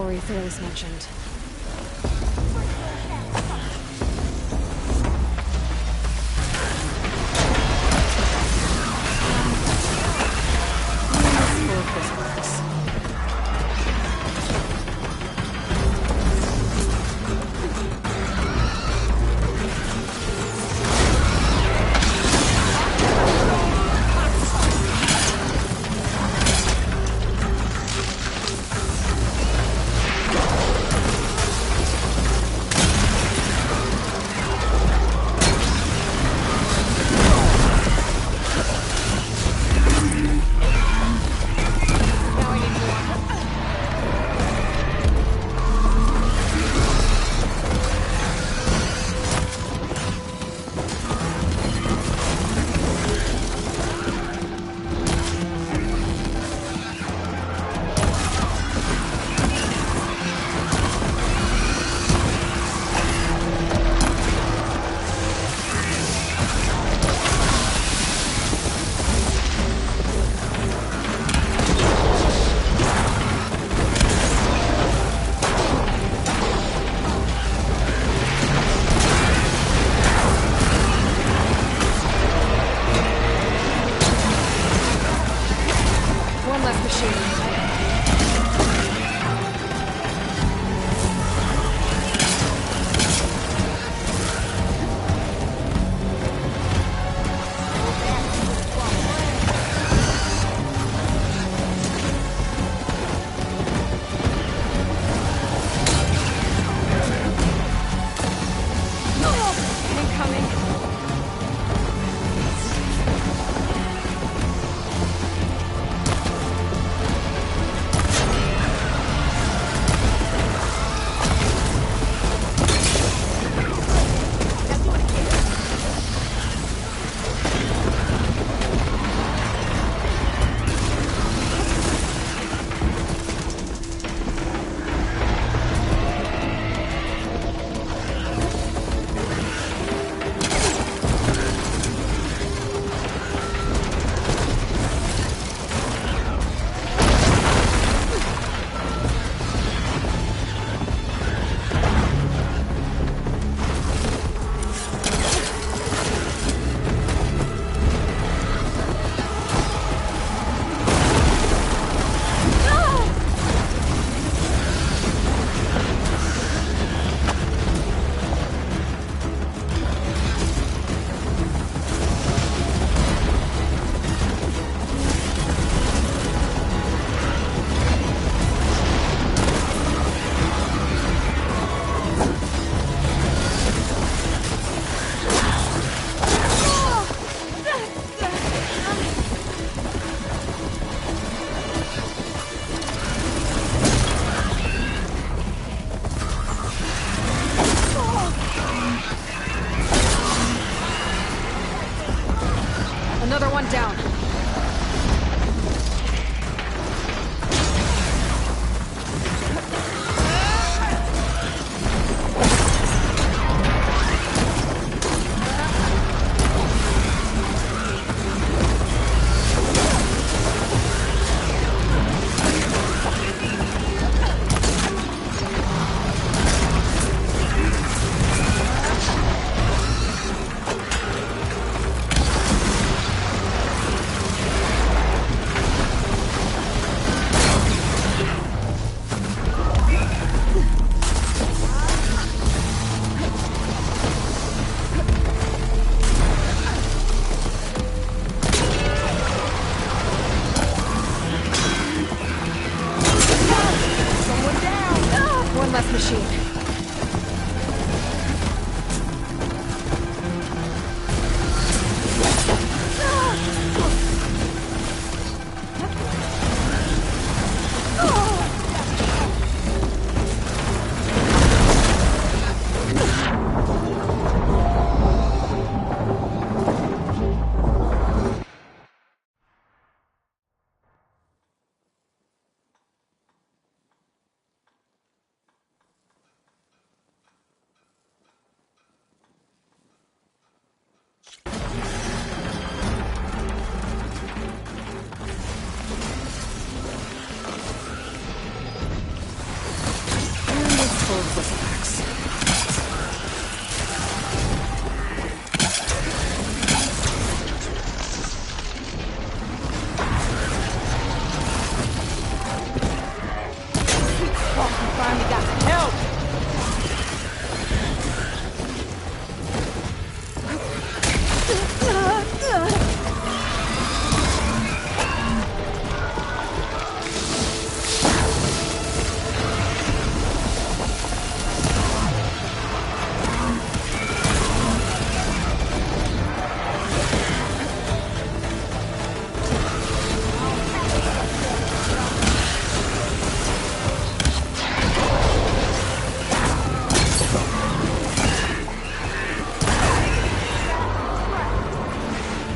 laboratory Thales mentioned. Full of crystals. Another one down.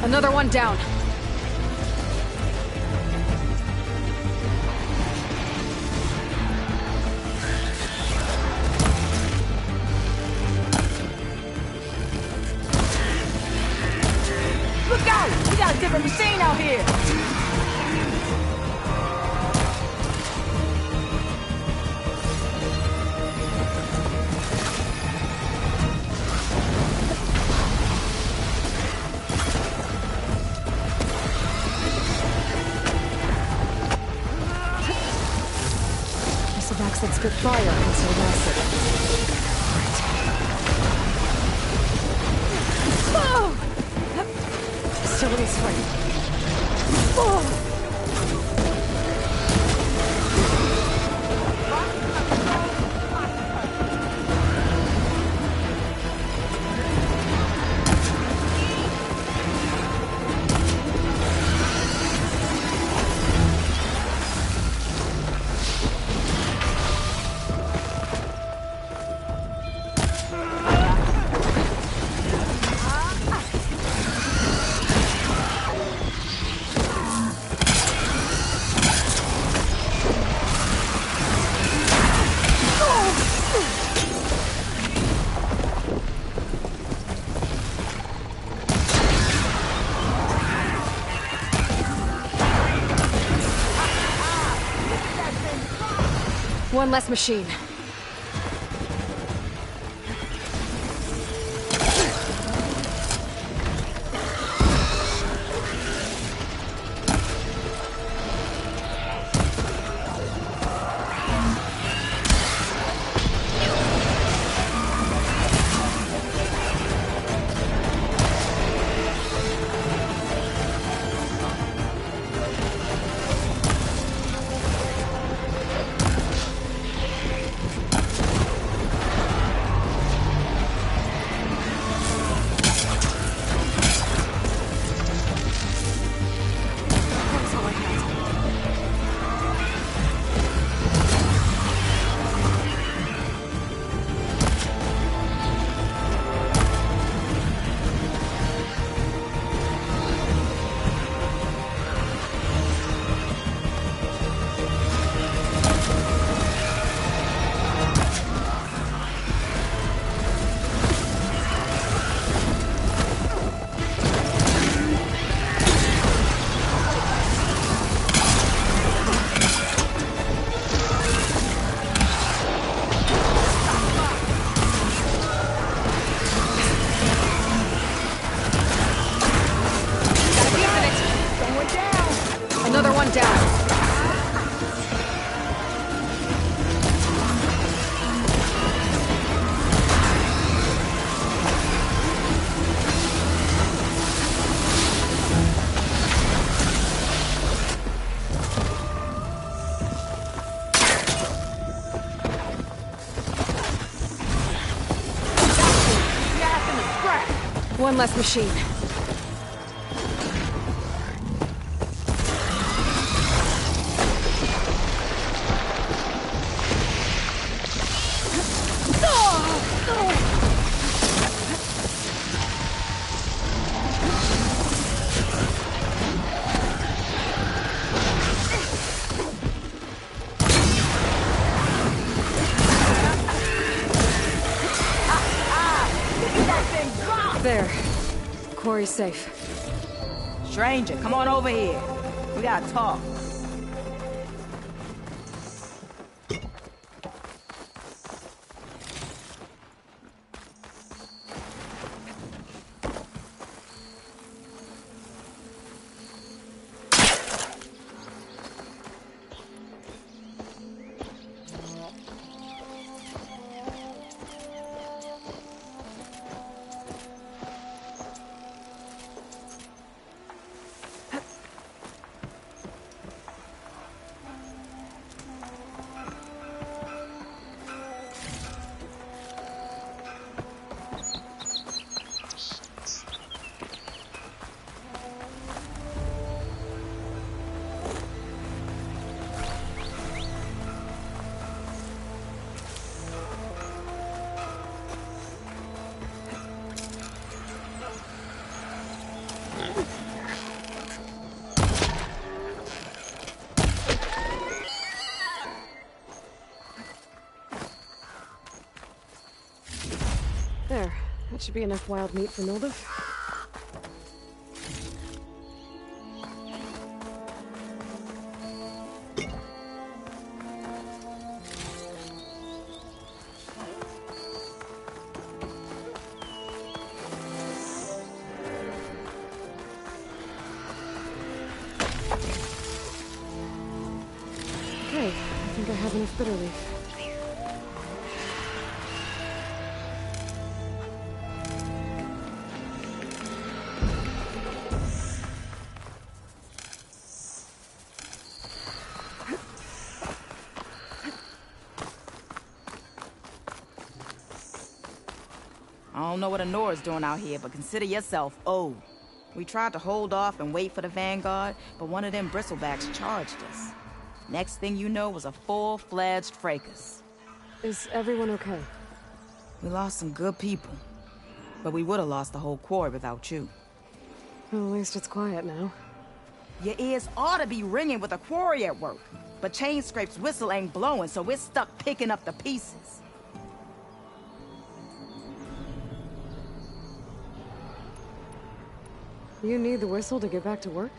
Another one down. Look out! We got a different machine out here! Missivacs that spit fire and so acid. Oh! Facility's free. Oh! One less machine. Another one down. One less machine. There. Quarry's safe. Stranger, come on over here. We gotta talk. Should be enough wild meat for Nilda. Okay, I think I have enough bitter leaf. I don't know what Anora's doing out here, but consider yourself owed. We tried to hold off and wait for the Vanguard, but one of them bristlebacks charged us. Next thing you know was a full-fledged fracas. Is everyone okay? We lost some good people, but we would have lost the whole quarry without you. Well, at least it's quiet now. Your ears ought to be ringing with a quarry at work, but Chainscrape's whistle ain't blowing, so we're stuck picking up the pieces. You need the whistle to get back to work?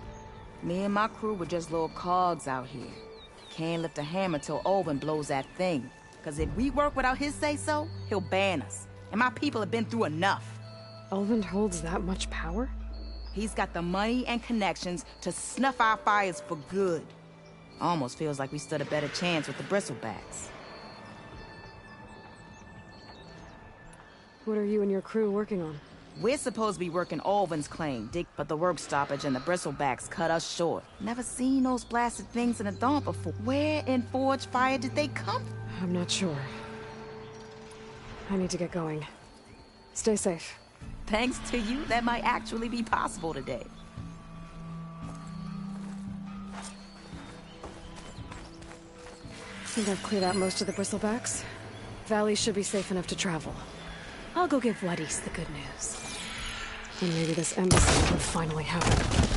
Me and my crew were just little cogs out here. Can't lift a hammer till Olvin blows that thing. Cause if we work without his say-so, he'll ban us. And my people have been through enough. Elvin holds that much power? He's got the money and connections to snuff our fires for good. Almost feels like we stood a better chance with the bristlebacks. What are you and your crew working on? We're supposed to be working Olvin's claim, but the work stoppage and the bristlebacks cut us short. Never seen those blasted things in a dawn before. Where in Forge Fire did they come from? I'm not sure. I need to get going. Stay safe. Thanks to you, that might actually be possible today. I think I've cleared out most of the bristlebacks. Valley should be safe enough to travel. I'll go give Wadis the good news. And maybe this embassy will finally happen.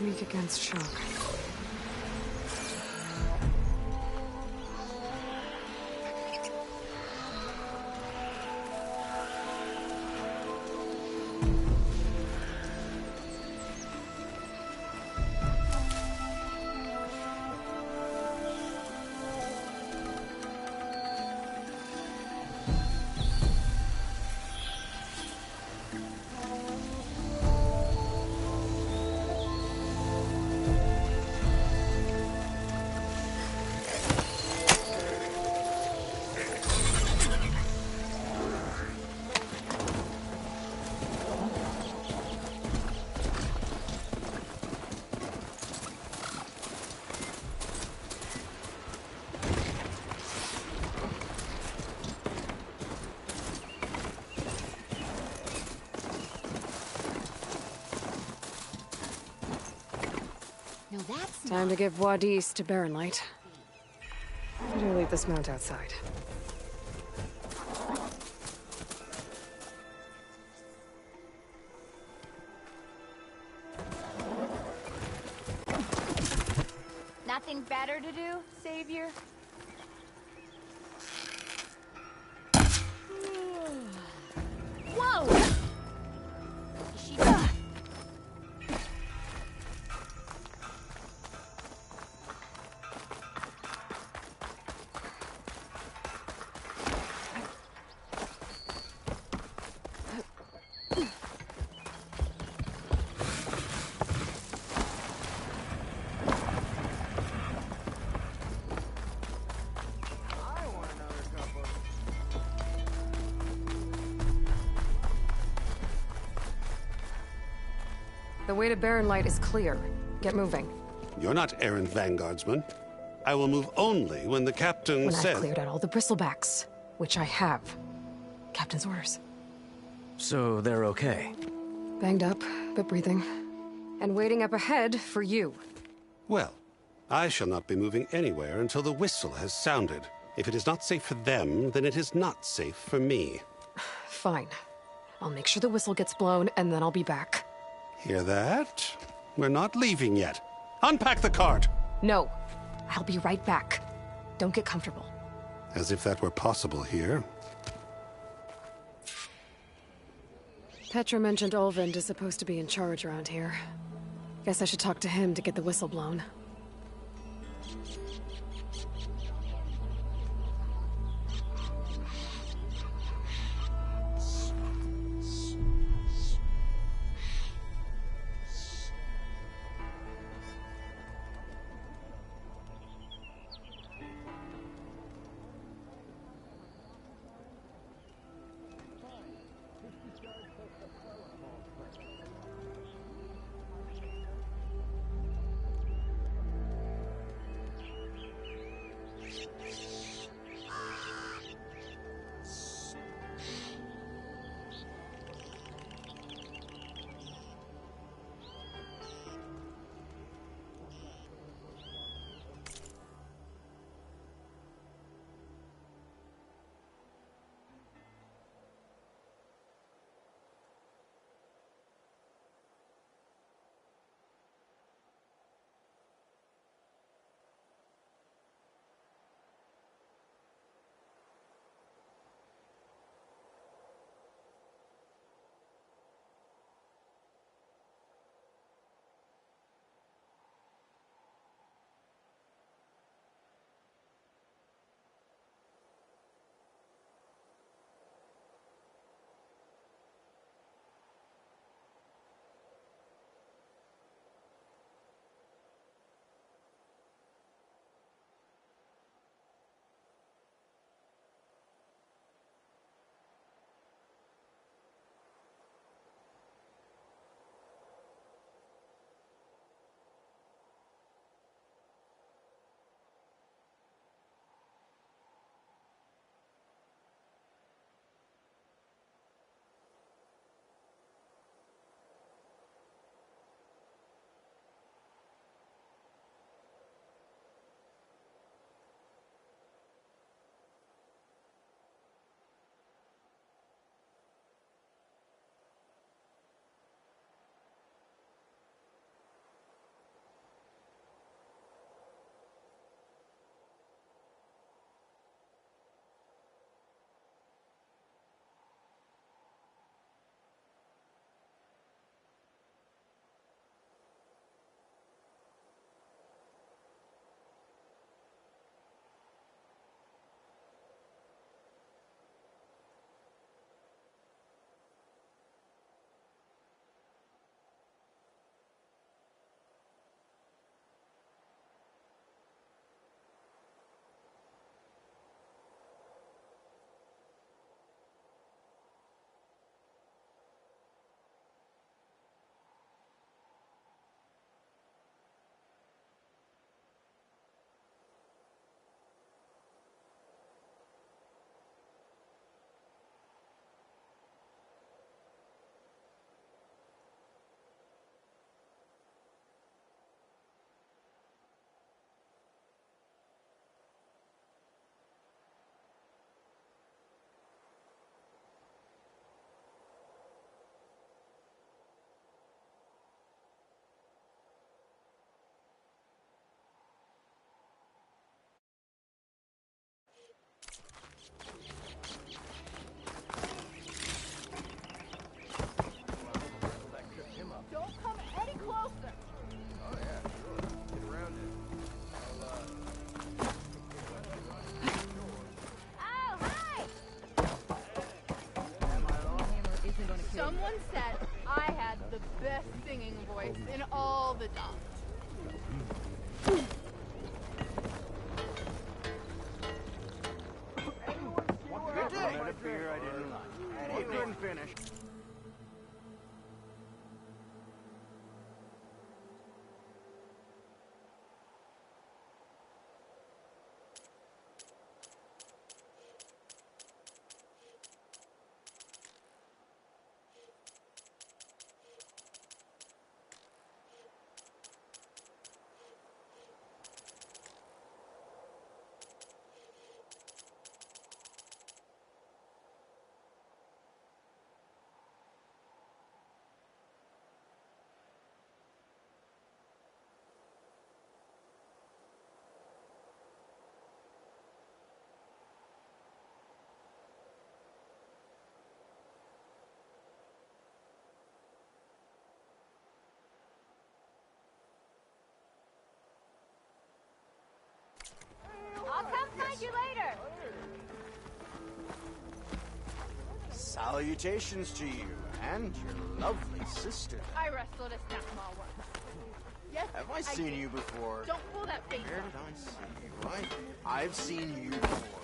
Weak against shock. No, that's Time to give Wadis to Baronlight. Better leave this mount outside. nothing better to do, Savior? Whoa! Is she... The way to Baronlight is clear. Get moving. You're not errant vanguardsman. I will move only when the captain When says... I've cleared out all the bristlebacks, which I have. Captain's orders. So they're okay? Banged up, but breathing. And waiting up ahead for you. Well, I shall not be moving anywhere until the whistle has sounded. If it is not safe for them, then it is not safe for me. Fine. I'll make sure the whistle gets blown, and then I'll be back. Hear that? We're not leaving yet. Unpack the cart! No. I'll be right back. Don't get comfortable. As if that were possible here. Petra mentioned Olvind is supposed to be in charge around here. Guess I should talk to him to get the whistle blown. the dog. Good day. I fear I didn't like. You couldn't finish. I'll come find you later. Salutations to you and your lovely sister. I wrestled a Snackmaw once. Yes, Have I seen you before? Don't pull that face Where off. did I see you? I've seen you before.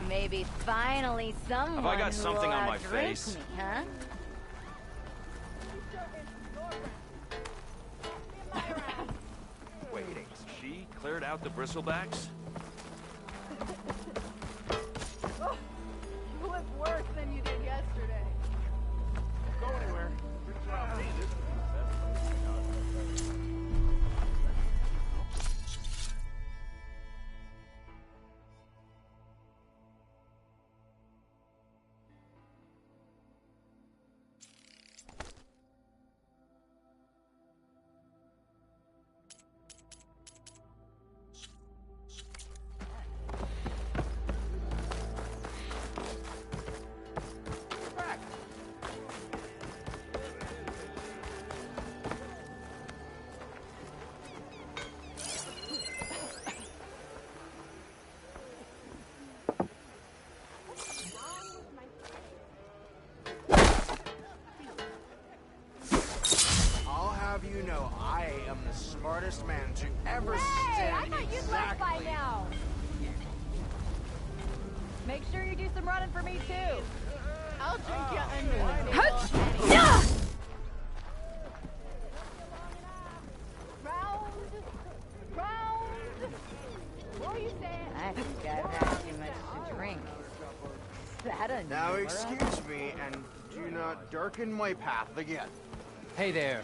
Maybe finally someone Have I got something on my outdrink face? me, huh? Wait, she cleared out the bristlebacks? You look worse than you did yesterday. Go anywhere. I'll have you know I am the smartest man to ever Hey, stand I thought you'd left by now. Make sure you do some running for me too. I'll drink you under the Hutch! table. Yeah! Round. What were you saying? I think I've had too much to drink. Is that a Now excuse me and do not darken my path again. Hey there.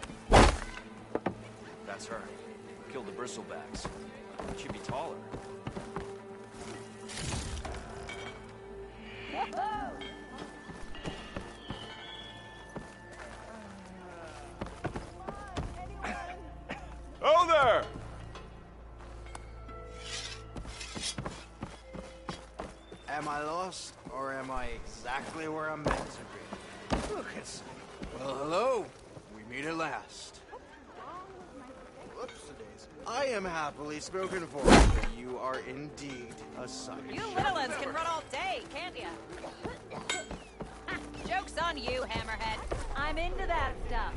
That's her. Killed the bristlebacks. She'd be taller. Oh there! Am I lost, or am I exactly where I'm meant to be? Look, well, hello. We meet at last. Whoops, I am happily spoken for. You are indeed a sight. You little ones can run all day, can't ya? Joke's on you, Hammerhead. I'm into that stuff.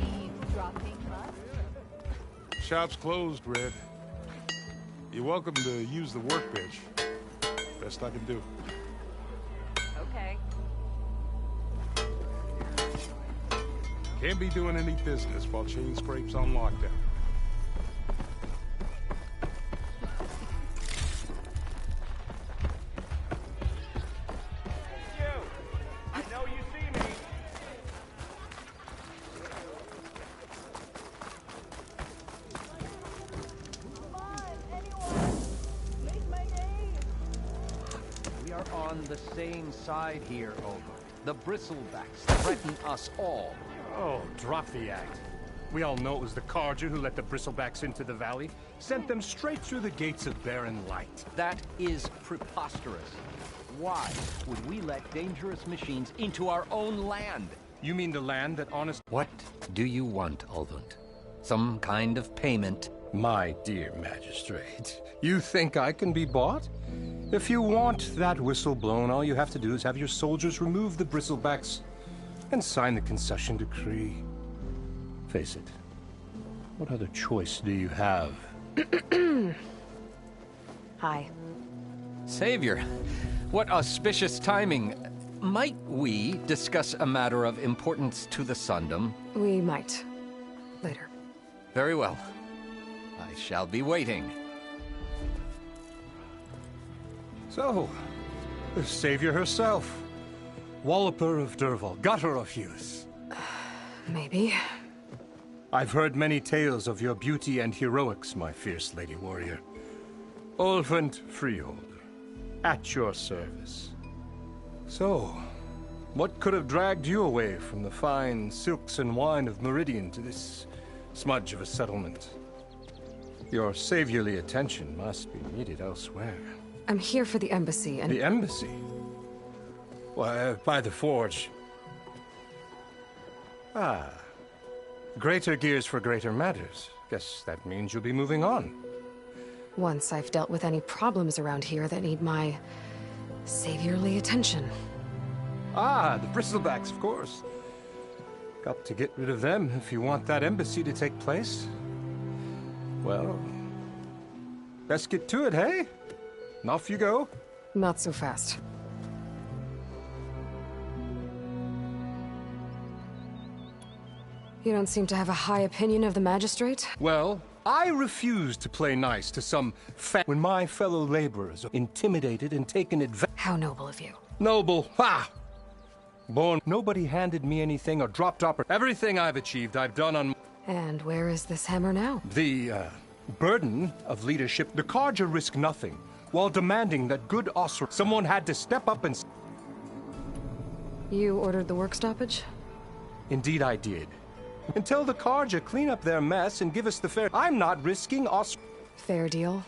Eavesdropping much? Shop's closed, Red. You're welcome to use the workbench. Best I can do. Okay. Can't be doing any business while Chain Scrape's on lockdown. We are on the same side here, Olga. The Bristlebacks threaten us all. Oh, drop the act. We all know it was the Carja who let the Bristlebacks into the valley, sent them straight through the gates of Barren Light. That is preposterous. Why would we let dangerous machines into our own land? You mean the land that honest... What do you want, Ulvund? Some kind of payment? My dear magistrate, you think I can be bought? If you want that whistle blown, all you have to do is have your soldiers remove the Bristlebacks and sign the concession decree. Face it, what other choice do you have? Hi. Savior, what auspicious timing. Might we discuss a matter of importance to the Sundom? We might. Later. Very well. I shall be waiting. So, the Savior herself. Walloper of Derval, Gutter of Youth. Maybe. I've heard many tales of your beauty and heroics, my fierce lady warrior. Ulvund Freehold, at your service. So, what could have dragged you away from the fine silks and wine of Meridian to this smudge of a settlement? Your saviorly attention must be needed elsewhere. I'm here for the embassy and... The embassy? Why, by the forge. Ah. Greater gears for greater matters. Guess that means you'll be moving on. Once I've dealt with any problems around here that need my saviorly attention. Ah, the Bristlebacks, of course. Got to get rid of them if you want that embassy to take place. Well, best get to it, hey? And off you go. Not so fast. You don't seem to have a high opinion of the magistrate? Well, I refuse to play nice to some when my fellow laborers are intimidated and taken advantage. How noble of you. Noble, ha! Born, nobody handed me anything or dropped everything I've achieved, I've done on... And where is this hammer now? The, burden of leadership. The Carja risk nothing, while demanding that good Osra... Someone had to step up and... You ordered the work stoppage? Indeed I did. Until the Carja clean up their mess and give us the fair... I'm not risking Osra... Fair deal?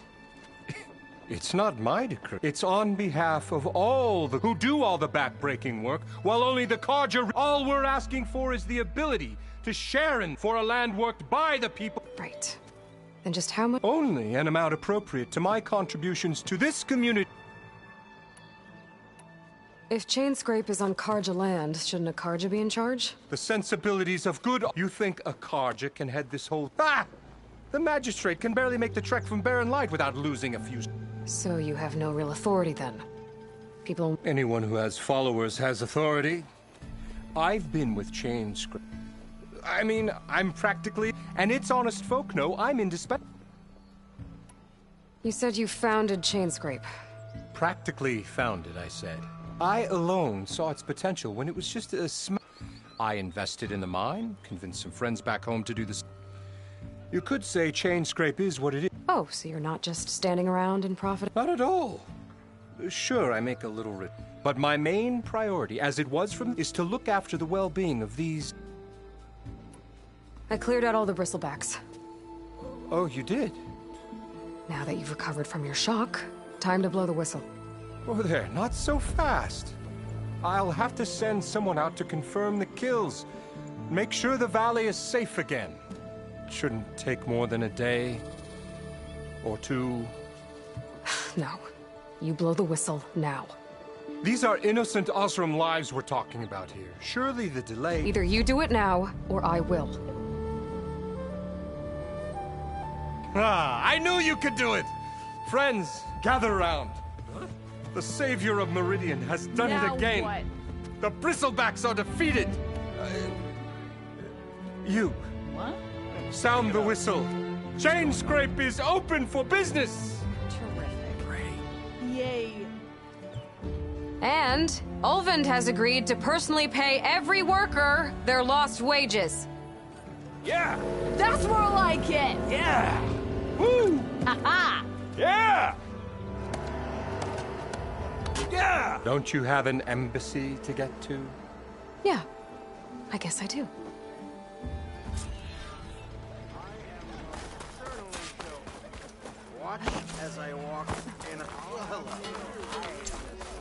It's not my decree. It's on behalf of all the who do all the back-breaking work, while only the Carja... All we're asking for is the ability to share in for a land worked by the people. Right. Then just how much... Only an amount appropriate to my contributions to this community. If Chainscrape is on Carja land, shouldn't a Carja be in charge? The sensibilities of good... You think a Carja can head this whole... Ah! The magistrate can barely make the trek from Barren Light without losing a few... So you have no real authority then? People... Anyone who has followers has authority. I've been with Chainscrape. I mean, I'm practically... And its honest folk know I'm indispensable. You said you founded Chainscrape. Practically founded, I said. I alone saw its potential when it was just a I invested in the mine, convinced some friends back home to do this. You could say Chainscrape is what it is. Oh, so you're not just standing around and profiting? Not at all. Sure, I make a little but my main priority, as it was from, is to look after the well-being of these... I cleared out all the bristlebacks. Oh, you did? Now that you've recovered from your shock, time to blow the whistle. Oh there, not so fast. I'll have to send someone out to confirm the kills. Make sure the valley is safe again. It shouldn't take more than a day. Or two. No. You blow the whistle now. These are innocent Osram lives we're talking about here. Surely the delay... Either you do it now, or I will. Ah, I knew you could do it! Friends, gather round. The savior of Meridian has done it again. What? The Bristlebacks are defeated. You. What? Sound the whistle. Chain Scrape is open for business. Terrific. Yay. And Ulvund has agreed to personally pay every worker their lost wages. Yeah! That's more like it! Yeah! Woo! Ha-ha! Yeah! Yeah! Don't you have an embassy to get to? Yeah, I guess I do. Watch as I walk in. Oh, hello.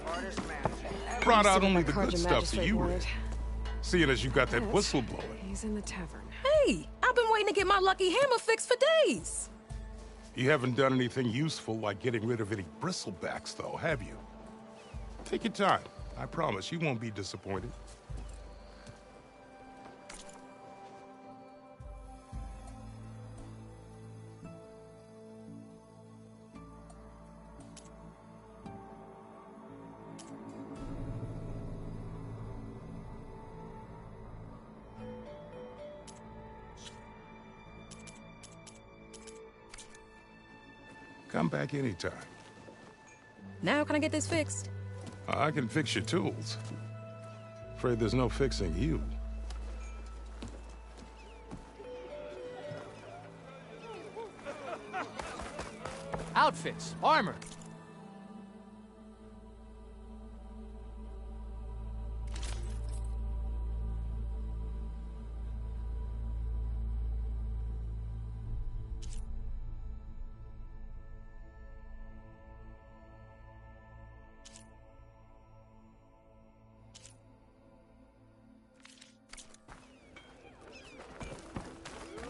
Smartest man. Brought out Receive only my the card good to stuff for magistrate you, ward. Red. Seeing as you got that Yes. whistle blowing. He's in the tavern. Hey, I've been waiting to get my lucky hammer fixed for days. You haven't done anything useful like getting rid of any bristlebacks, though, have you? Take your time. I promise you won't be disappointed. Come back anytime. Now can I get this fixed? I can fix your tools. Afraid there's no fixing you. Outfits, armor.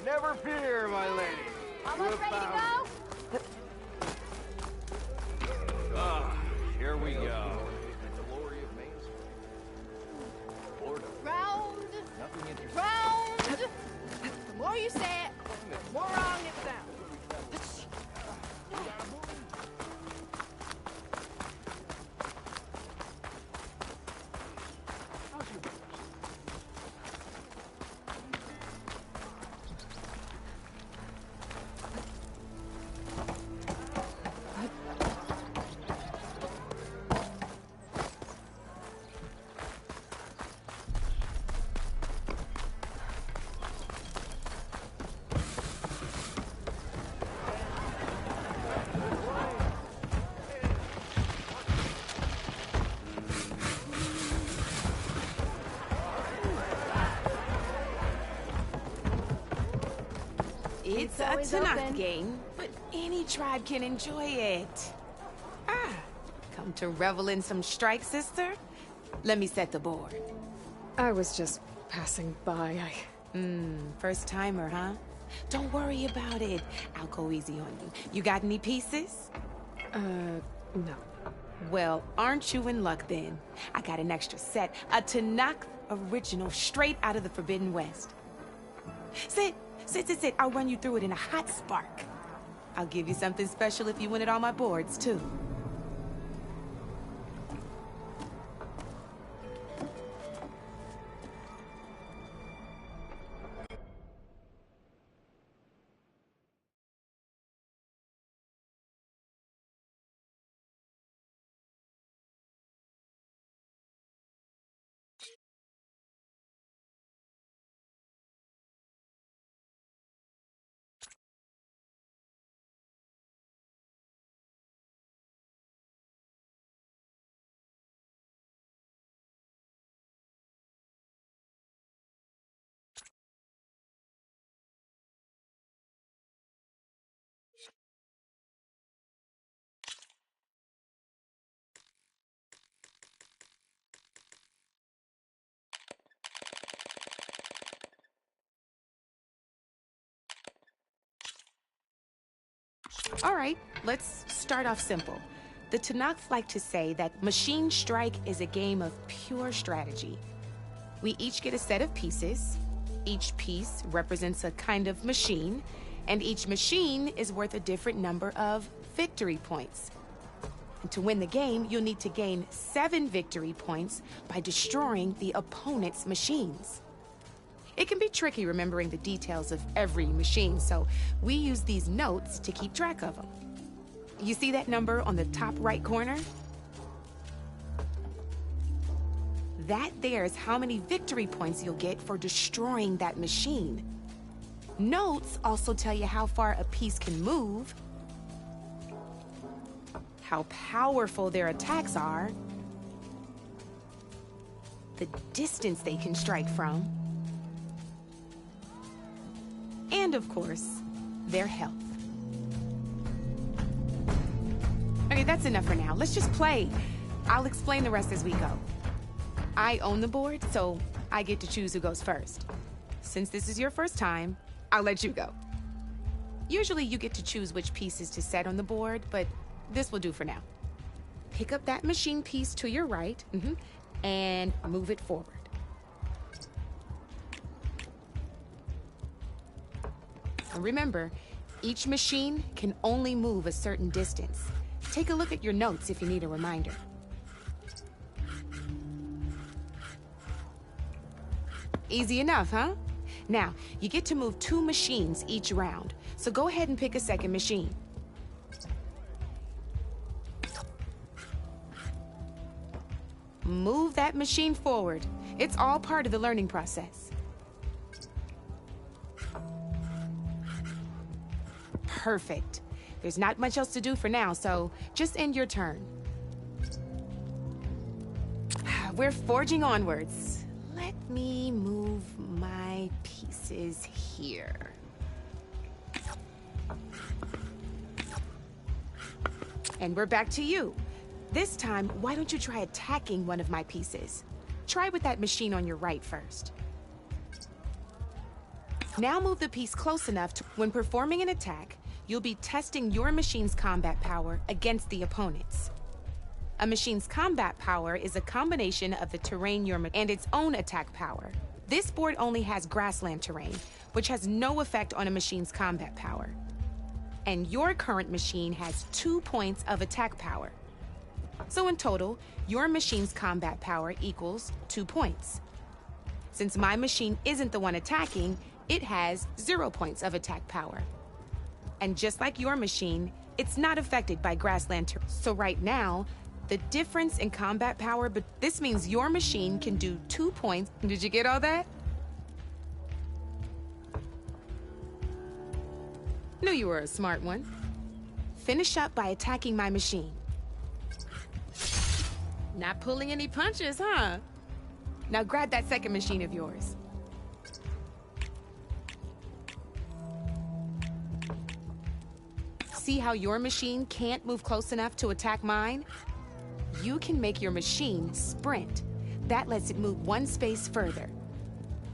Never fear, my lady. Almost ready to go? Here we go. Round. Round. The more you say it, the more wrong it sounds. It's a Tanakh game, but any tribe can enjoy it. Ah, come to revel in some strike, sister? Let me set the board. I was just passing by. First timer, huh? Don't worry about it. I'll go easy on you. You got any pieces? No. Well, aren't you in luck then? I got an extra set, a Tanakh original straight out of the Forbidden West. Sit. I'll run you through it in a hot spark. I'll give you something special if you win it on my boards, too. All right, let's start off simple. The Tenakths like to say that Machine Strike is a game of pure strategy. We each get a set of pieces. Each piece represents a kind of machine, and each machine is worth a different number of victory points. And to win the game, you'll need to gain 7 victory points by destroying the opponent's machines. It can be tricky remembering the details of every machine, so we use these notes to keep track of them. You see that number on the top right corner? That there is how many victory points you'll get for destroying that machine. Notes also tell you how far a piece can move, how powerful their attacks are, the distance they can strike from, and of course, their health. Okay, that's enough for now. Let's just play. I'll explain the rest as we go. I own the board, so I get to choose who goes first. Since this is your first time, I'll let you go. Usually you get to choose which pieces to set on the board, but this will do for now. Pick up that machine piece to your right, and move it forward. And remember, each machine can only move a certain distance. Take a look at your notes if you need a reminder. Easy enough, huh? Now, you get to move 2 machines each round, so go ahead and pick a second machine. Move that machine forward. It's all part of the learning process. Perfect. There's not much else to do for now, so just end your turn. We're forging onwards. Let me move my pieces here. And we're back to you. This time, why don't you try attacking one of my pieces? Try with that machine on your right first. Now move the piece close enough to, when performing an attack, you'll be testing your machine's combat power against the opponent's. A machine's combat power is a combination of the terrain and its own attack power. This board only has grassland terrain, which has no effect on a machine's combat power. And your current machine has 2 points of attack power. So in total, your machine's combat power equals 2 points. Since my machine isn't the one attacking, it has 0 points of attack power. And just like your machine, it's not affected by grassland terrain. So right now, the difference in combat power, but this means your machine can do 2 points. Did you get all that? Knew you were a smart one. Finish up by attacking my machine. Not pulling any punches, huh? Now grab that second machine of yours. See how your machine can't move close enough to attack mine? You can make your machine sprint. That lets it move 1 space further.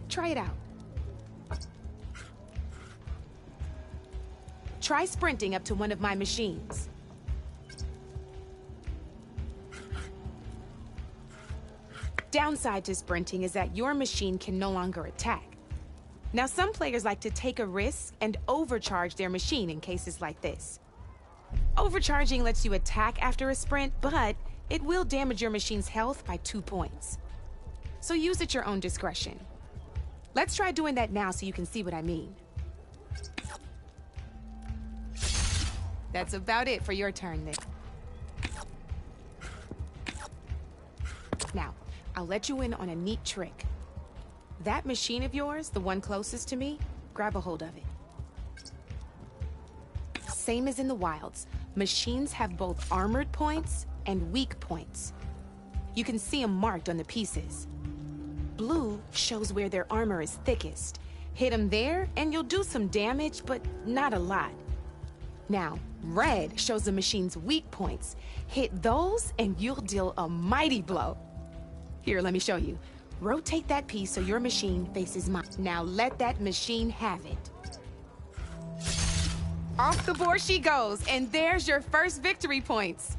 Try it out. Try sprinting up to one of my machines. Downside to sprinting is that your machine can no longer attack. Now, some players like to take a risk and overcharge their machine in cases like this. Overcharging lets you attack after a sprint, but it will damage your machine's health by 2 points. So use at your own discretion. Let's try doing that now so you can see what I mean. That's about it for your turn then. Now, I'll let you in on a neat trick. That machine of yours, the one closest to me, grab a hold of it. Same as in the wilds, machines have both armored points and weak points. You can see them marked on the pieces. Blue shows where their armor is thickest. Hit them there and you'll do some damage, but not a lot. Now, red shows the machine's weak points. Hit those and you'll deal a mighty blow. Here, let me show you. Rotate that piece so your machine faces mine. Now let that machine have it. Off the board she goes, and there's your first victory points.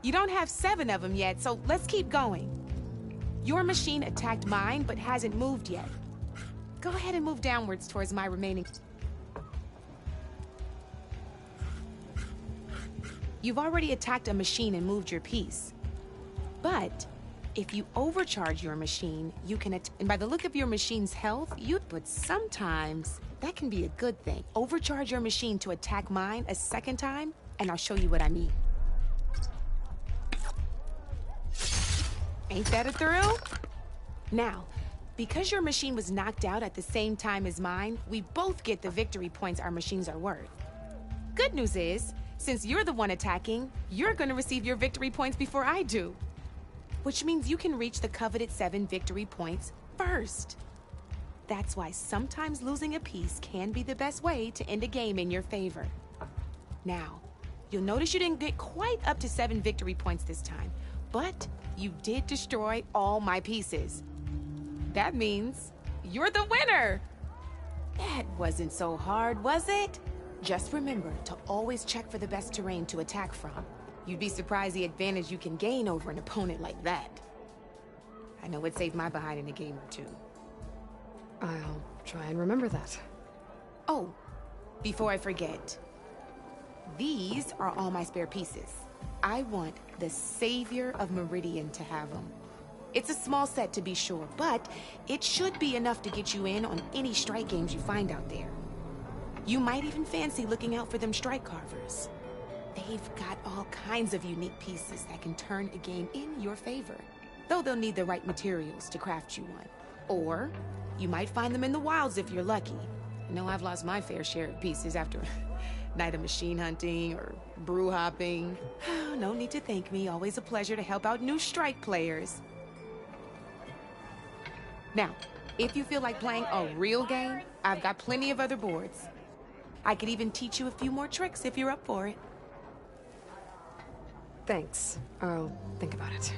You don't have 7 of them yet, so let's keep going. Your machine attacked mine, but hasn't moved yet. Go ahead and move downwards towards my remaining... You've already attacked a machine and moved your piece. But if you overcharge your machine, you can and by the look of your machine's health, but sometimes that can be a good thing. Overcharge your machine to attack mine a second time, and I'll show you what I mean. Ain't that a thrill? Now, because your machine was knocked out at the same time as mine, we both get the victory points our machines are worth. Good news is, since you're the one attacking, you're gonna receive your victory points before I do. Which means you can reach the coveted 7 victory points first. That's why sometimes losing a piece can be the best way to end a game in your favor. Now, you'll notice you didn't get quite up to 7 victory points this time, but you did destroy all my pieces. That means you're the winner! That wasn't so hard, was it? Just remember to always check for the best terrain to attack from. You'd be surprised the advantage you can gain over an opponent like that. I know it saved my behind in a game or two. I'll try and remember that. Oh, before I forget, these are all my spare pieces. I want the Savior of Meridian to have them. It's a small set to be sure, but it should be enough to get you in on any strike games you find out there. You might even fancy looking out for them strike carvers. They've got all kinds of unique pieces that can turn a game in your favor, though they'll need the right materials to craft you one. Or you might find them in the wilds if you're lucky. I know I've lost my fair share of pieces after a night of machine hunting or brew hopping. No need to thank me. Always a pleasure to help out new strike players. Now, if you feel like playing a real game, I've got plenty of other boards. I could even teach you a few more tricks if you're up for it. Thanks. I'll think about it.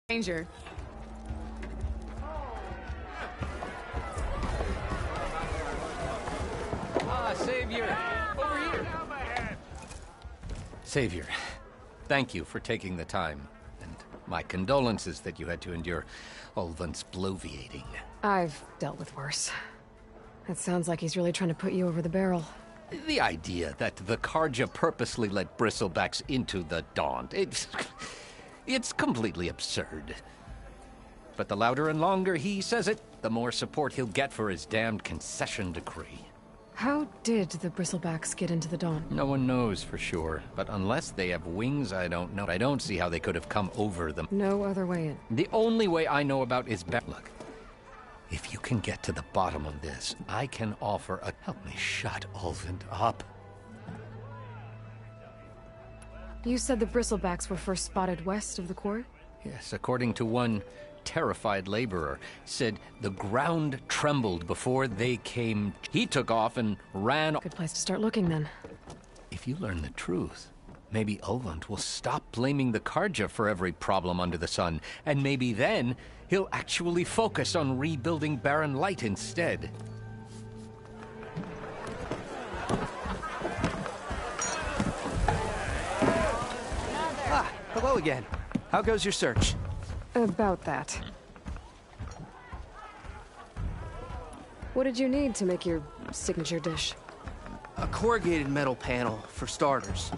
Ranger. Savior! Over here! Savior, thank you for taking the time. And my condolences that you had to endure Ulvund's bloviating. I've dealt with worse. It sounds like he's really trying to put you over the barrel. The idea that the Carja purposely let bristlebacks into the Daunt, it's completely absurd. But the louder and longer he says it, the more support he'll get for his damned concession decree. How did the Bristlebacks get into the Dawn? No one knows for sure, but unless they have wings, I don't know. I don't see how they could have come over them. No other way in. The only way I know about is Look, if you can get to the bottom of this, I can offer a... Help me shut Ulvund up. You said the Bristlebacks were first spotted west of the quarry? Yes, according to one terrified laborer, said the ground trembled before they came. He took off and ran. Good place to start looking, then. If you learn the truth, maybe Ulvund will stop blaming the Carja for every problem under the sun, and maybe then he'll actually focus on rebuilding Barren Light instead. Hello again. How goes your search? About that. What did you need to make your signature dish? A corrugated metal panel, for starters.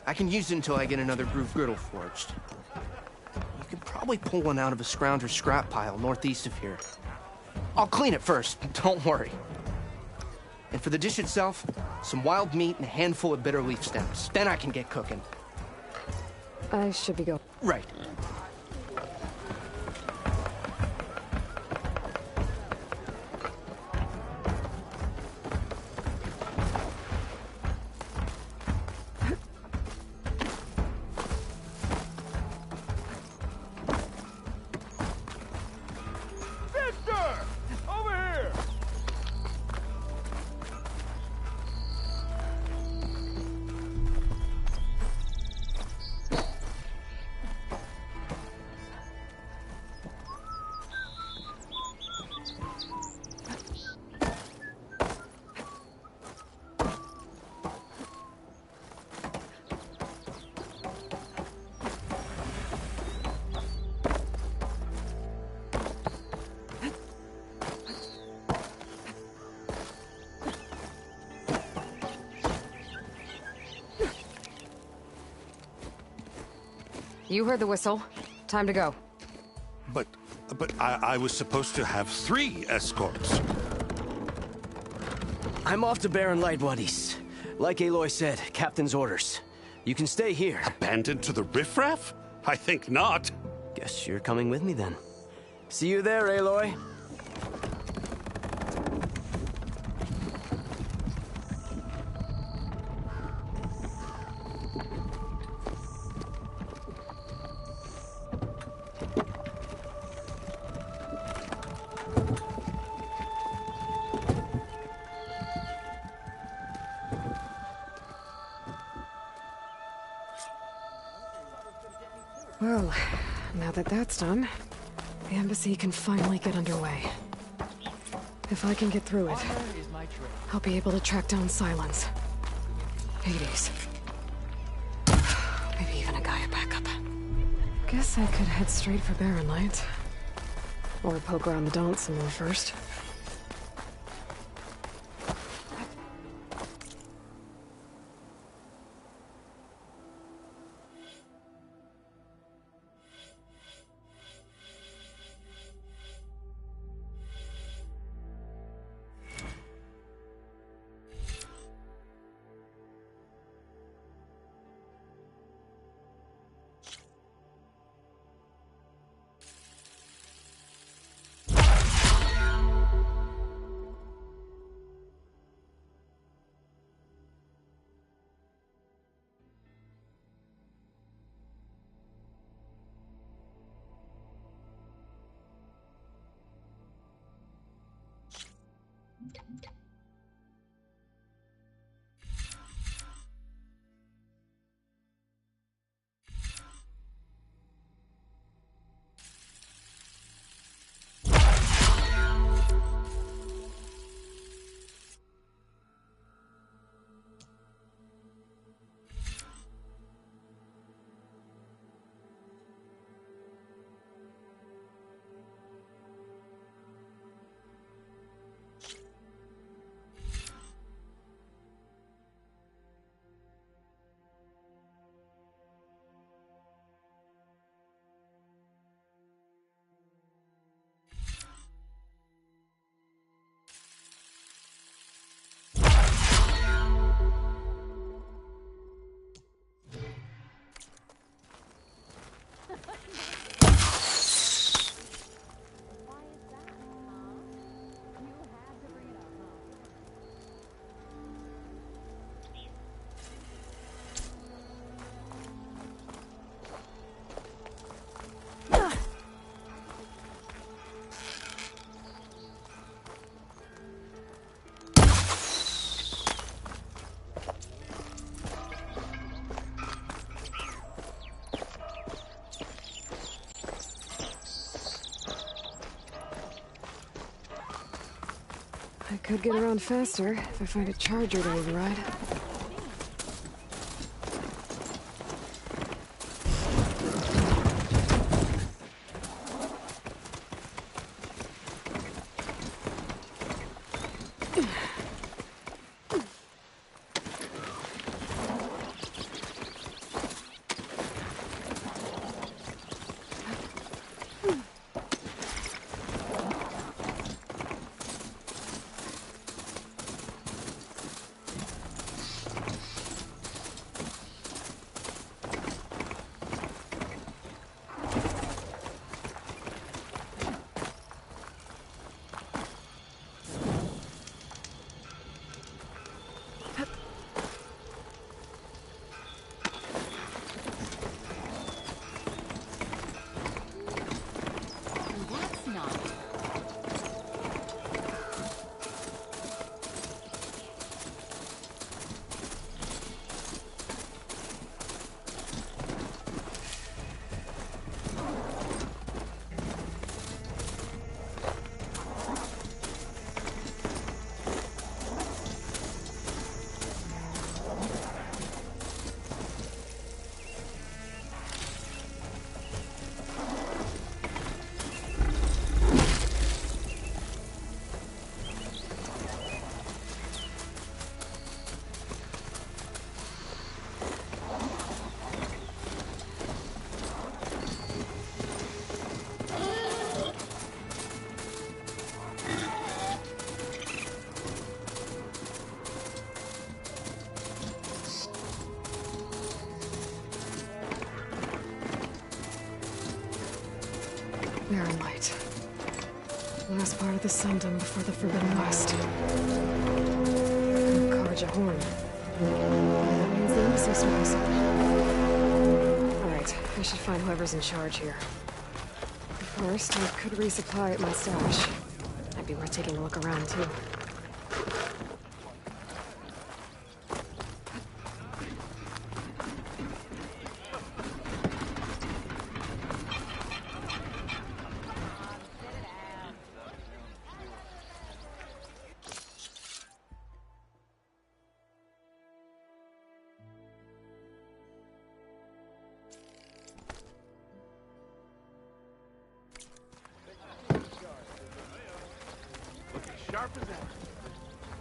I can use it until I get another groove griddle forged. You can probably pull one out of a scrounger scrap pile northeast of here. I'll clean it first, don't worry. And for the dish itself, some wild meat and a handful of bitter leaf stems. Then I can get cooking. I should be going. Right. You heard the whistle. Time to go. But I was supposed to have 3 escorts. I'm off to Barren Light, Wadis. Like Aloy said, Captain's orders. You can stay here. Abandoned to the riffraff? I think not. Guess you're coming with me then. See you there, Aloy. Well, now that that's done, the embassy can finally get underway. If I can get through it, I'll be able to track down Silence, Hades, maybe even a Gaia backup. Guess I could head straight for Barren Light. Or poke around the Daunt some more first. I could get around faster if I find a charger to override. Barren Light. Last part of the Sundom before the Forbidden West. Karja Horn. That means the embassy's still Alright, I should find whoever's in charge here. First, I could resupply at my stash. Might be worth taking a look around, too.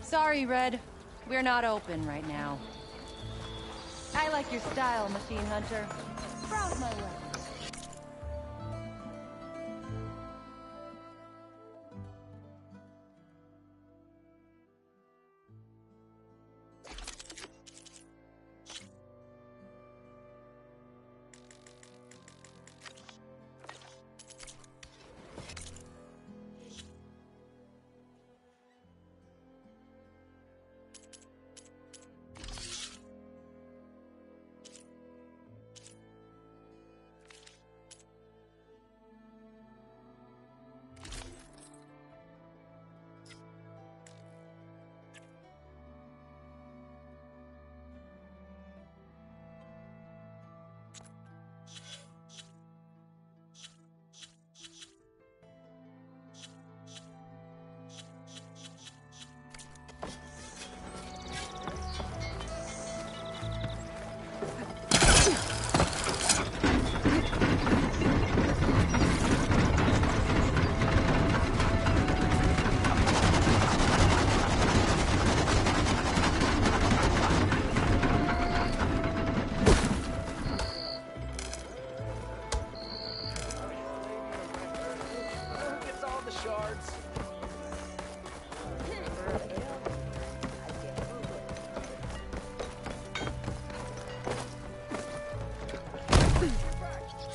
Sorry, Red. We're not open right now. I like your style, Machine Hunter. Browse my way.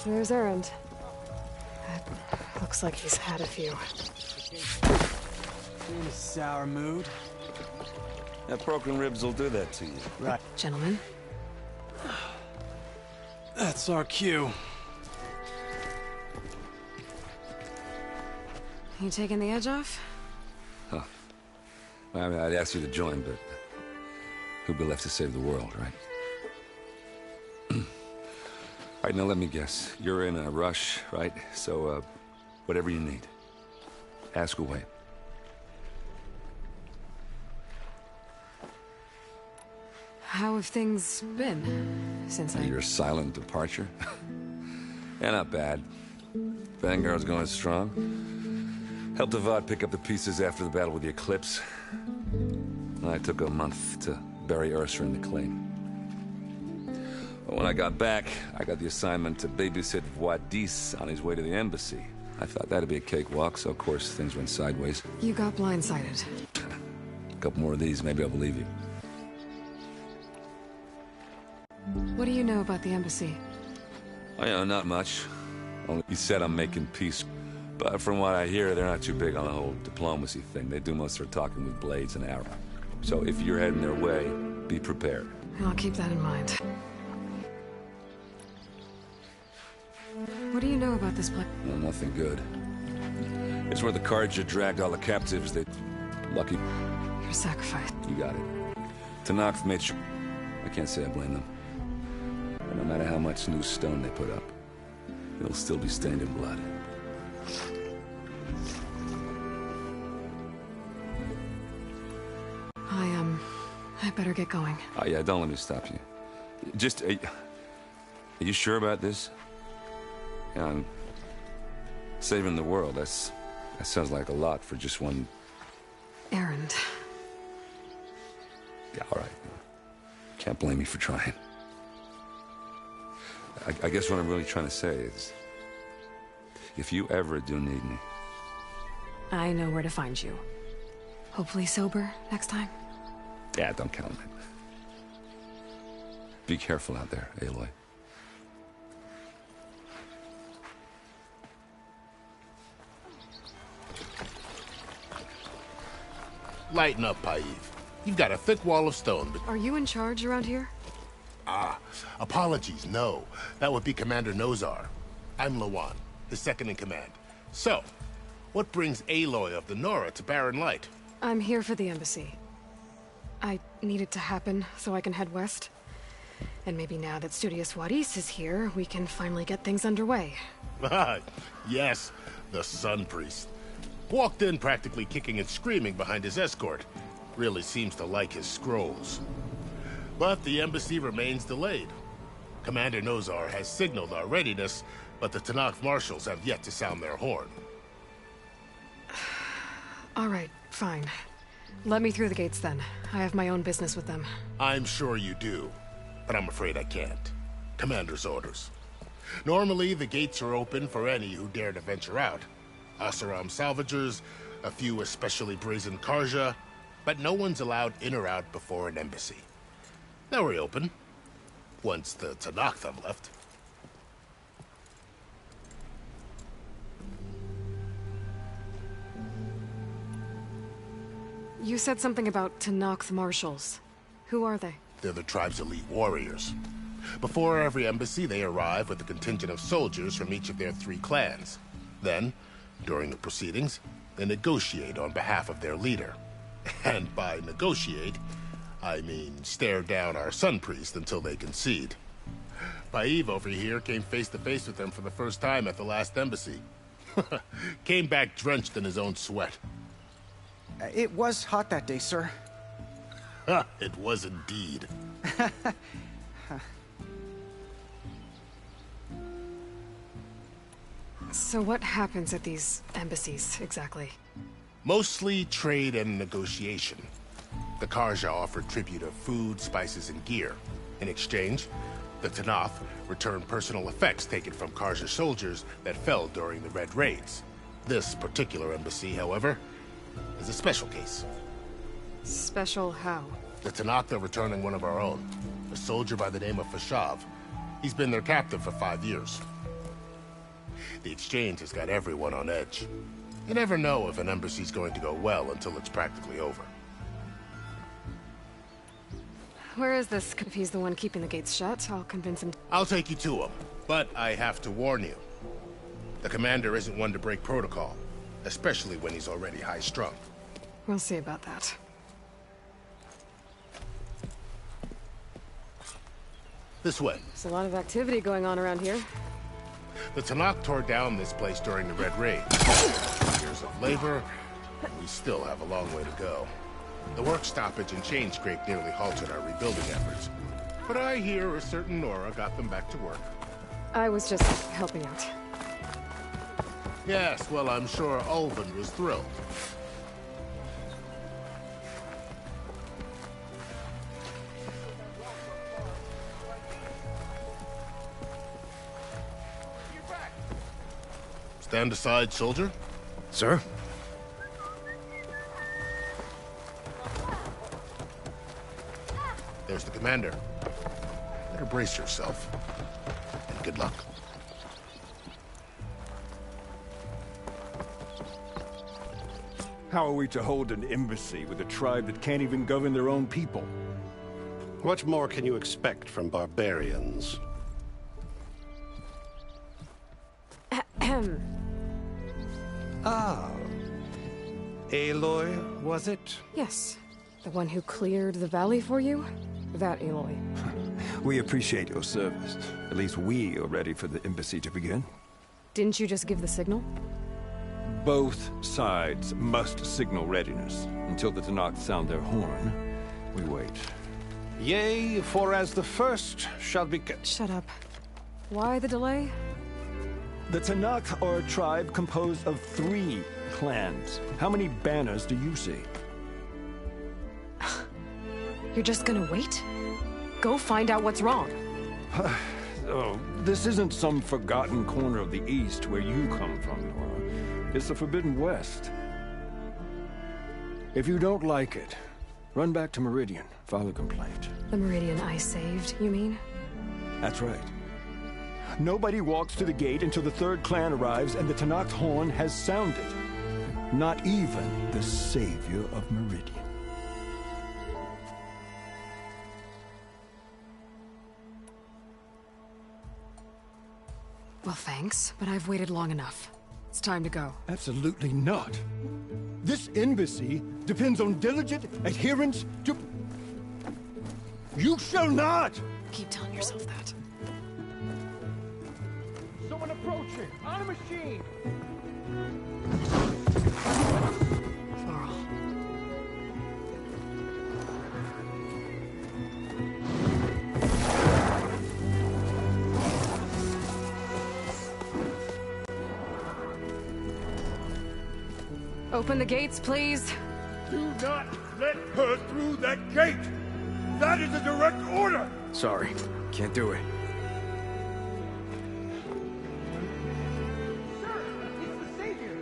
There's Erend. Looks like he's had a few. In a sour mood. That broken ribs will do that to you. Right. Gentlemen. That's our cue. You taking the edge off? Huh. Well, I mean, I'd ask you to join, but who'd be left to save the world, right? All right, now let me guess. You're in a rush, right? So, whatever you need, ask away. How have things been since Your silent departure? Yeah, not bad. Vanguard's going strong. Helped Avad pick up the pieces after the battle with the Eclipse. I took a month to bury Ursa in the claim. But when I got back, I got the assignment to babysit Wadis on his way to the embassy. I thought that'd be a cakewalk, so of course things went sideways. You got blindsided. A couple more of these, maybe I'll believe you. What do you know about the embassy? Oh, yeah, not much. Only he said I'm making peace. But from what I hear, they're not too big on the whole diplomacy thing. They do most of their talking with blades and arrows. So if you're heading their way, be prepared. I'll keep that in mind. What do you know about this place? Well, nothing good. It's where the Karja dragged all the captives they... Lucky. Your sacrifice. You got it. Tenakth made sure... I can't say I blame them. But no matter how much new stone they put up, it'll still be stained in blood. I better get going. Oh, yeah, don't let me stop you. Just, are you sure about this? Yeah, I'm saving the world. That sounds like a lot for just one... Erend. Yeah, all right. Can't blame me for trying. I guess what I'm really trying to say is... if you ever do need me... I know where to find you. Hopefully sober next time. Yeah, don't count on it. Be careful out there, Aloy. Lighten up, Paiv. You've got a thick wall of stone, but... Are you in charge around here? Ah, apologies, no. That would be Commander Nozar. I'm Lawan, his second in command. So, what brings Aloy of the Nora to Barren Light? I'm here for the embassy. I need it to happen so I can head west. And maybe now that Studious Wadis is here, we can finally get things underway. Yes, the Sun Priest. Walked in practically kicking and screaming behind his escort. Really seems to like his scrolls. But the embassy remains delayed. Commander Nozar has signaled our readiness, but the Tenakth marshals have yet to sound their horn. All right, fine. Let me through the gates then. I have my own business with them. I'm sure you do, but I'm afraid I can't. Commander's orders. Normally, the gates are open for any who dare to venture out. Asaram salvagers, a few especially brazen Karja, but no one's allowed in or out before an embassy. They'll reopen, once the Tenakth have left. You said something about Tenakth marshals. Who are they? They're the tribe's elite warriors. Before every embassy, they arrive with a contingent of soldiers from each of their 3 clans. Then, during the proceedings, they negotiate on behalf of their leader. And by negotiate, I mean stare down our Sun Priest until they concede. Paiv over here came face to face with them for the first time at the last embassy. Came back drenched in his own sweat. It was hot that day, sir. It was indeed. So what happens at these embassies, exactly? Mostly trade and negotiation. The Karja offered tribute of food, spices, and gear. In exchange, the Tenakth returned personal effects taken from Karja soldiers that fell during the Red Raids. This particular embassy, however, is a special case. Special how? The Tenakth are returning one of our own, a soldier by the name of Fashav. He's been their captive for 5 years. The exchange has got everyone on edge. You never know if an embassy's going to go well until it's practically over. Where is this? If he's the one keeping the gates shut, I'll convince him. I'll take you to him, but I have to warn you. The commander isn't one to break protocol, especially when he's already high-strung. We'll see about that. This way. There's a lot of activity going on around here. The Tenakth tore down this place during the Red Raid. Years of labor, we still have a long way to go. The work stoppage and chain scrape nearly halted our rebuilding efforts. But I hear a certain Nora got them back to work. I was just helping out. Yes, well, I'm sure Ulvin was thrilled. Stand aside, soldier. Sir? There's the commander. Better brace yourself. And good luck. How are we to hold an embassy with a tribe that can't even govern their own people? What more can you expect from barbarians? Ah. Aloy, was it? Yes. The one who cleared the valley for you? That Aloy. We appreciate your service. At least we are ready for the embassy to begin. Didn't you just give the signal? Both sides must signal readiness. Until the Tenakth sound their horn, we wait. Yea, for as the first shall be... Shut up. Why the delay? The Tenakth are a tribe composed of 3 clans. How many banners do you see? You're just gonna wait? Go find out what's wrong. Oh, this isn't some forgotten corner of the East where you come from, Nora. It's the Forbidden West. If you don't like it, run back to Meridian, file a complaint. The Meridian I saved, you mean? That's right. Nobody walks to the gate until the 3rd clan arrives and the Tenakth horn has sounded. Not even the savior of Meridian. Well, thanks, but I've waited long enough. It's time to go. Absolutely not. This embassy depends on diligent adherence to... You shall not! Keep telling yourself that. Someone approaching! On a machine! Varl. Open the gates, please. Do not let her through that gate! That is a direct order! Sorry, can't do it. Sir, it's the Savior!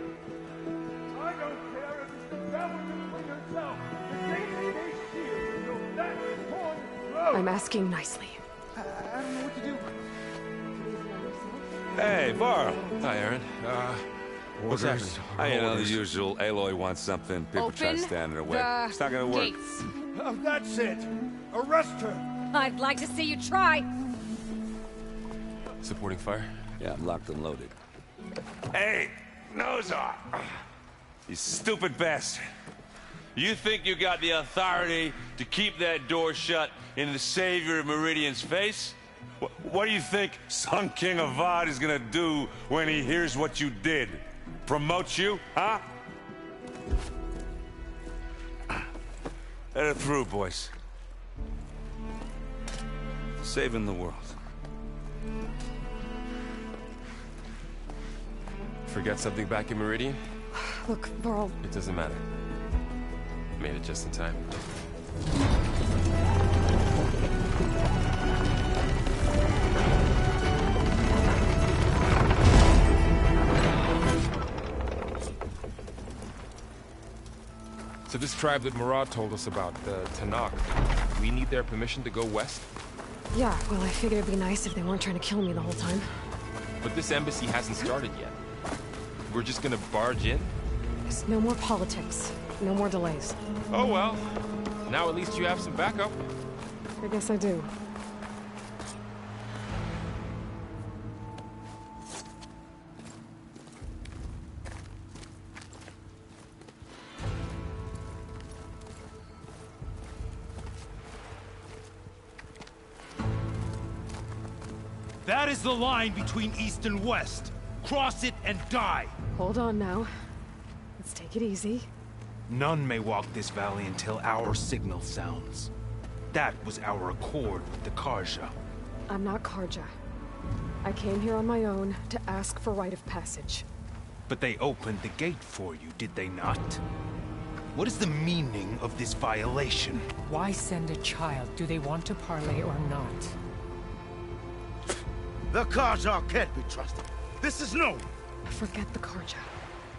I don't care if it's the Government Queen herself! The gate is sealed, so that one closed! I'm asking nicely. I don't know what to do. Hey, Varl. Hi, Aaron. What's happening? You know, the usual. Aloy wants something. People try to stand in her way. It's not gonna work. Gates. That's it! Arrest her! I'd like to see you try. Supporting fire? Yeah, I'm locked and loaded. Hey, Nozar! You stupid bastard. You think you got the authority to keep that door shut in the Savior of Meridian's face? What do you think Sun King Avad is gonna do when he hears what you did? Promote you, huh? Let it through, boys. Saving the world. Forget something back in Meridian? Look, Varl. It doesn't matter. Made it just in time. So this tribe that Murad told us about, the Tanakh, we need their permission to go west? Yeah, well, I figured it'd be nice if they weren't trying to kill me the whole time. But this embassy hasn't started yet. We're just gonna barge in? There's no more politics. No more delays. Oh well. Now at least you have some backup. I guess I do. That is the line between East and West. Cross it and die. Hold on now. Let's take it easy. None may walk this valley until our signal sounds. That was our accord with the Carja. I'm not Carja. I came here on my own to ask for rite of passage. But they opened the gate for you, did they not? What is the meaning of this violation? Why send a child? Do they want to parley or not? The Carja can't be trusted. This is no... Forget the Carja.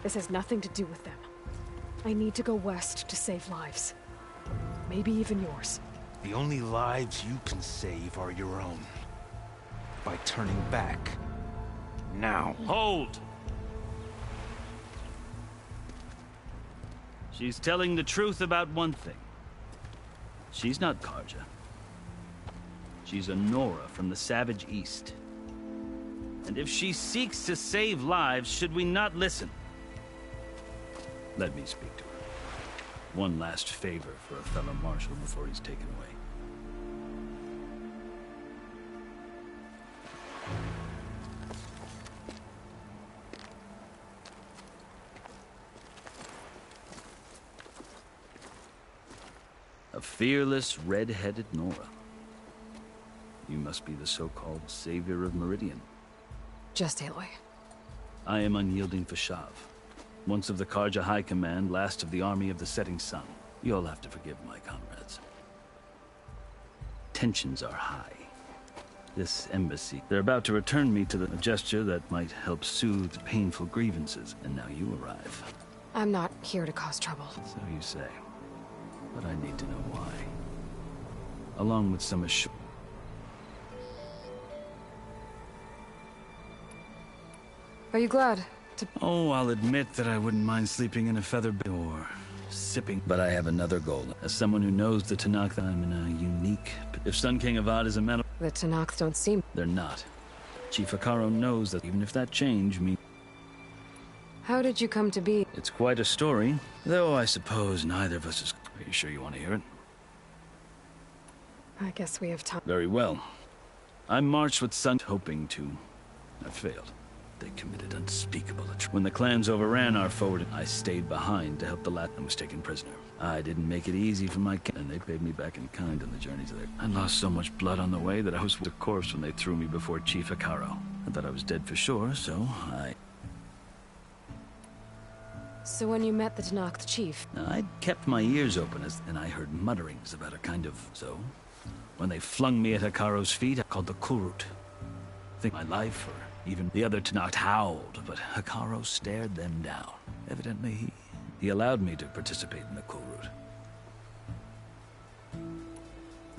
This has nothing to do with them. I need to go west to save lives. Maybe even yours. The only lives you can save are your own. By turning back. Now. Hold! She's telling the truth about one thing. She's not Carja. She's a Nora from the Savage East. And if she seeks to save lives, should we not listen? Let me speak to her. One last favor for a fellow marshal before he's taken away. A fearless, red-headed Nora. You must be the so-called Savior of Meridian. Just Aloy. I am unyielding Fashav. Once of the Carja High Command, last of the Army of the Setting Sun. You'll have to forgive my comrades. Tensions are high. This embassy, they're about to return me to a gesture that might help soothe painful grievances, and now you arrive. I'm not here to cause trouble. So you say. But I need to know why. Along with some assurance. Are you glad Oh, I'll admit that I wouldn't mind sleeping in a feather bed or sipping. But I have another goal. As someone who knows the Tanakh, I'm in a unique... If Sun King Avad is a metal... The Tanakh don't seem... They're not. Chief Hekarro knows that even if that change means... How did you come to be? It's quite a story, though I suppose neither of us is... Are you sure you want to hear it? I guess we have time. Very well. I marched with Sun, hoping to... I failed. They committed unspeakable atrocities. When the clans overran our forward, I stayed behind to help the lad and was taken prisoner. I didn't make it easy for my and they paid me back in kind on the journey to there. I lost so much blood on the way that I was a corpse when they threw me before Chief Hekarro. I thought I was dead for sure, so I... So when you met the Tanakh chief... I'd kept my ears open and I heard mutterings about a kind of... So, when they flung me at Hekarro's feet, I called the Kulrut. Think my life, or even the other Tanakh howled, but Hekarro stared them down. Evidently, he allowed me to participate in the Kulrut.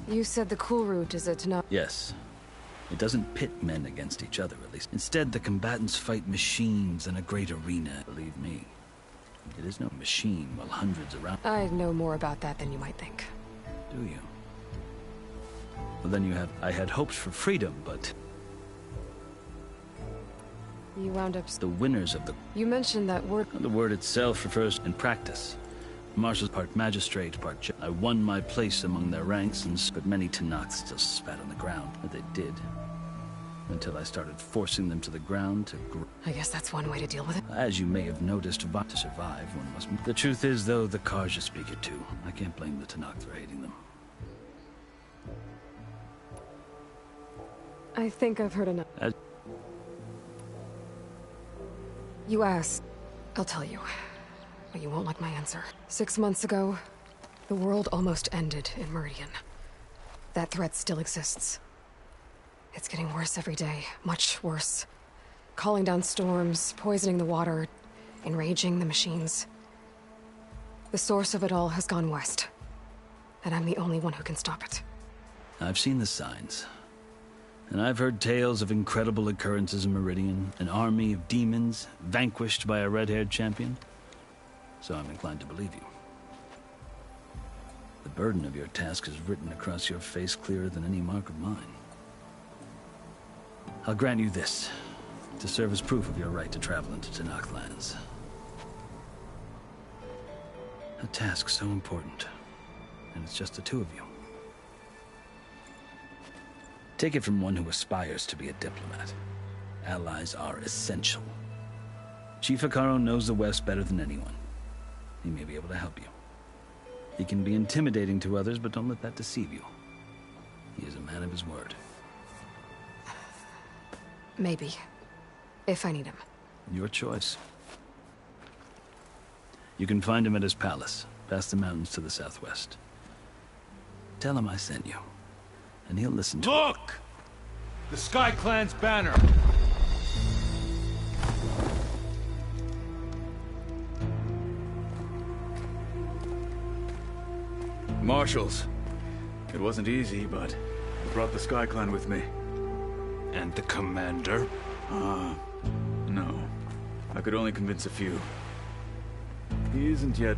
You said the Kulrut is a Tanakh... Yes. It doesn't pit men against each other, at least. Instead, the combatants fight machines in a great arena. Believe me, it is no machine while hundreds around... I know more about that than you might think. Do you? Well, then you have... I had hopes for freedom, but... You wound up... The winners of the... You mentioned that word... The word itself refers in practice. Marshals part magistrate, part judge. I won my place among their ranks, but many Tanakh still spat on the ground. But they did. Until I started forcing them to the ground to... I guess that's one way to deal with it. As you may have noticed, to survive, one must... The truth is, though, the Karja speak it too. I can't blame the Tanakh for hating them. I think I've heard enough. You asked. I'll tell you. But you won't like my answer. 6 months ago, the world almost ended in Meridian. That threat still exists. It's getting worse every day. Much worse. Calling down storms, poisoning the water, enraging the machines. The source of it all has gone west. And I'm the only one who can stop it. I've seen the signs. And I've heard tales of incredible occurrences in Meridian. An army of demons vanquished by a red-haired champion. So I'm inclined to believe you. The burden of your task is written across your face clearer than any mark of mine. I'll grant you this, to serve as proof of your right to travel into Tanakh lands. A task so important, and it's just the two of you. Take it from one who aspires to be a diplomat. Allies are essential. Chief Hekarro knows the West better than anyone. He may be able to help you. He can be intimidating to others, but don't let that deceive you. He is a man of his word. Maybe. If I need him. Your choice. You can find him at his palace, past the mountains to the southwest. Tell him I sent you, and he'll listen to Look! The Sky Clan's banner! Marshals. It wasn't easy, but I brought the Sky Clan with me. And the commander? No. I could only convince a few. He isn't yet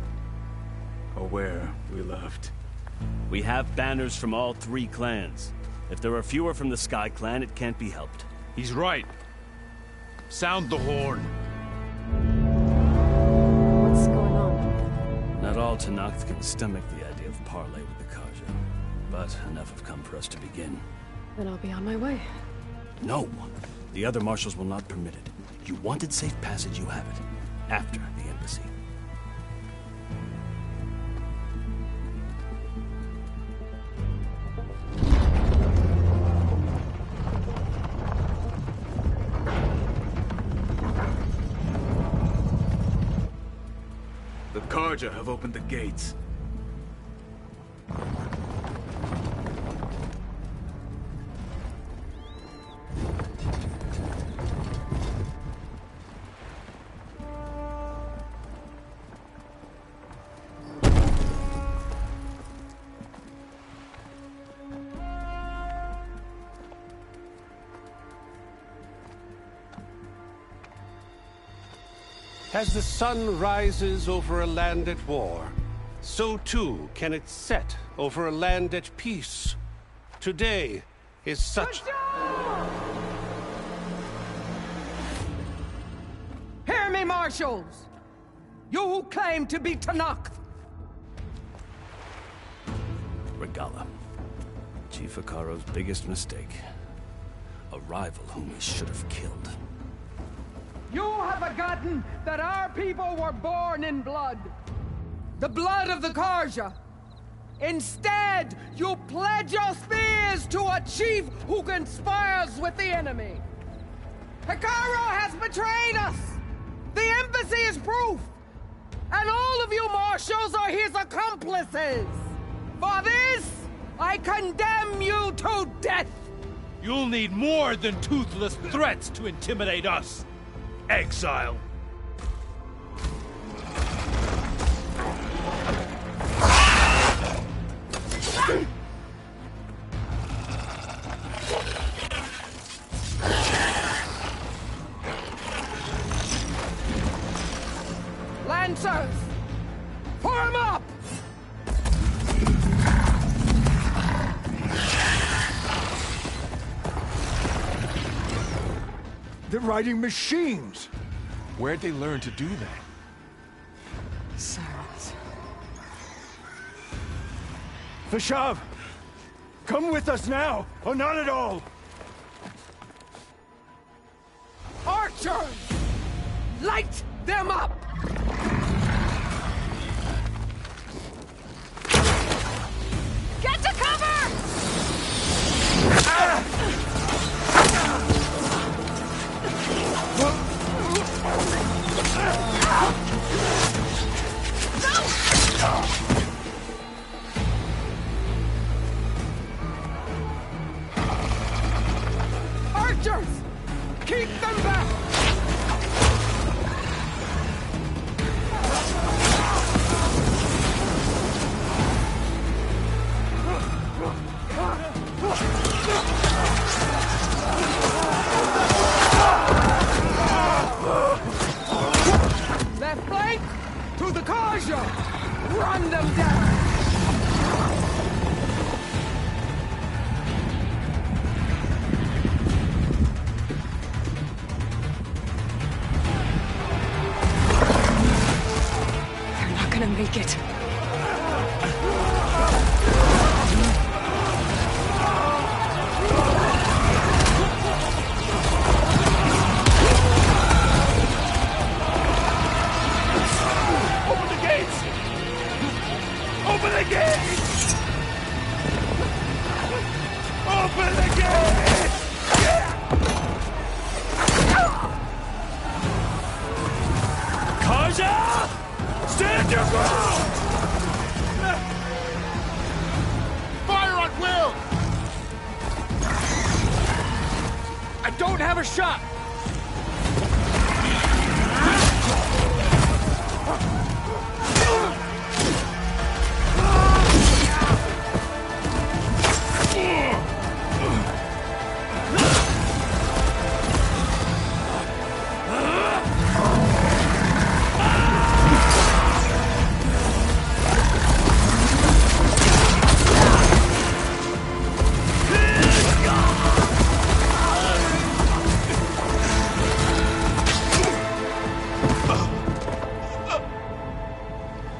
aware we left. We have banners from all 3 clans. If there are fewer from the Sky Clan, it can't be helped. He's right. Sound the horn. What's going on? Not all Tanakh can stomach the idea of parley with the Karja, but enough have come for us to begin. Then I'll be on my way. No! The other marshals will not permit it. You wanted safe passage, you have it. After the embassy. The Karja have opened the gates. As the sun rises over a land at war, so too can it set over a land at peace. Today is such... Hear me, marshals! You who claim to be Tenakth! Regalla. Chief Hekarro's biggest mistake. A rival whom he should have killed. You have forgotten that our people were born in blood. The blood of the Carja. Instead, you pledge your spears to a chief who conspires with the enemy. Hekarro has betrayed us! The embassy is proof! And all of you marshals are his accomplices! For this, I condemn you to death! You'll need more than toothless threats to intimidate us! Exile! Lancers! Form up! They're riding machines! Where'd they learn to do that? Sirens. Vashav! Come with us now, or not at all! Archers! Light them up! Get to cover! Archers! Keep them back! Left flank! To the Carja! Run them down! They're not gonna make it. Open the gates! Open the gates! Open the gates! Carja! Stand your ground! Fire at will! I don't have a shot!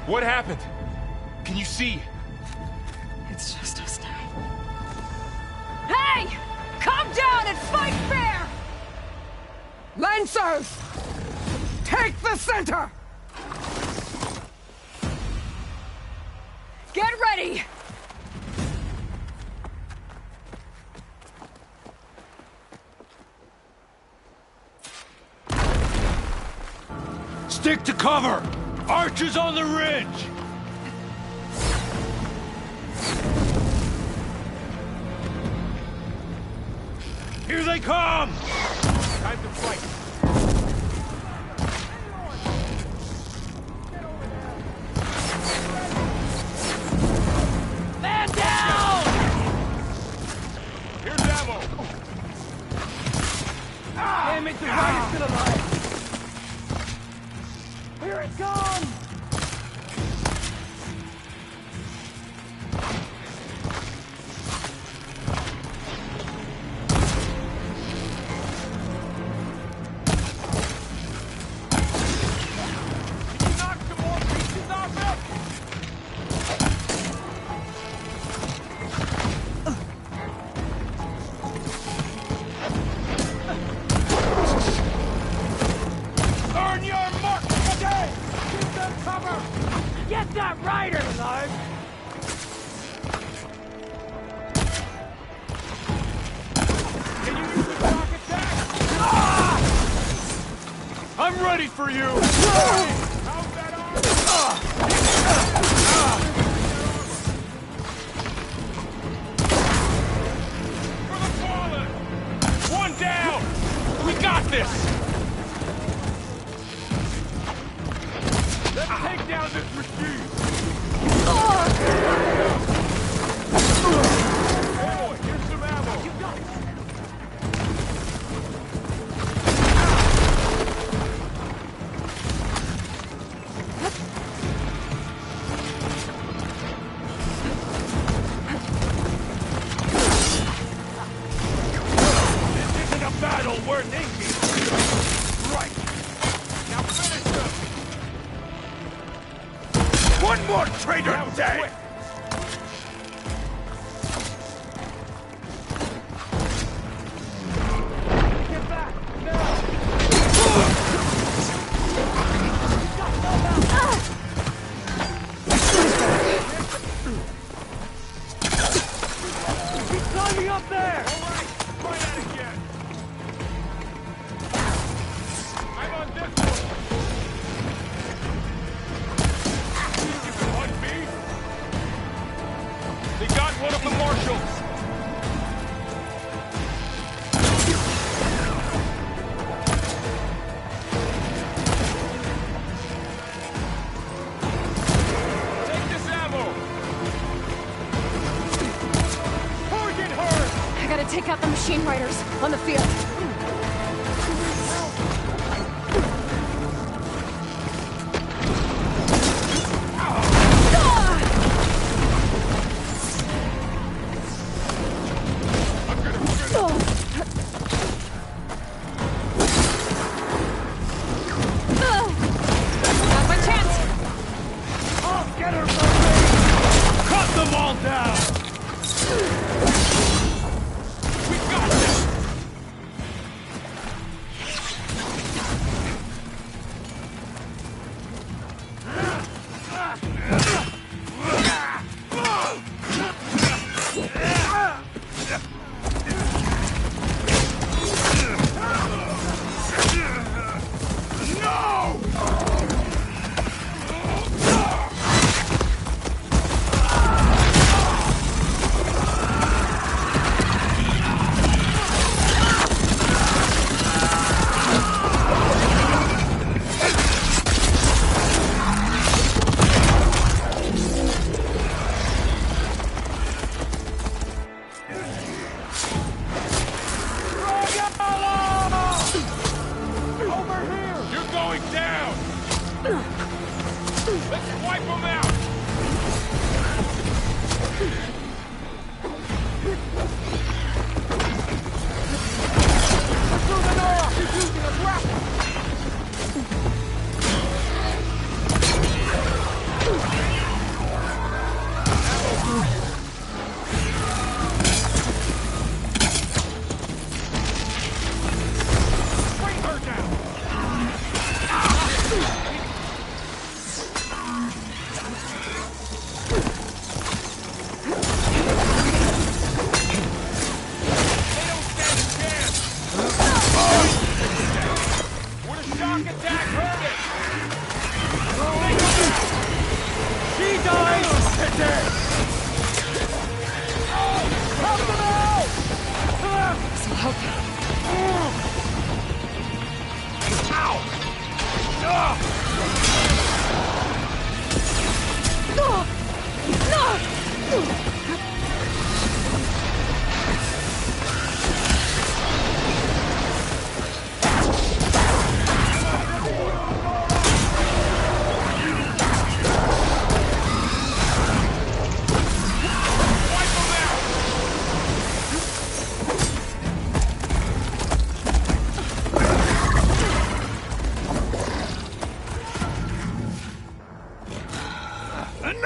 What happened? Can you see? It's just us now. Hey! Calm down and fight fair! Lancers! Take the center! Get ready! Stick to cover! Archers on the ridge! Here they come! Time to fight! Man down! Here's ammo! Damn it, the riot is still alive! Get gone! Get that rider, Lars! Can you use the shock attack? Ah! I'm ready for you! How's that For the fallen! One down! We got this! Let's take down this machine! Hey boy, here's some ammo! You got it! This isn't a battle worth inking! Right! Now finish them! One more traitor day! Get back! Now! Keep climbing up there! All right, try that again. I'm on this one. They got one of the marshals! Take this ammo! Target her! I gotta take out the machine riders on the field. Now's my chance! I'll get her for me! Cut them all down! We got this! Over here! You're going down! Let's wipe them out! Through the door! She's using a grapple! Bring her down! They don't stand a chance!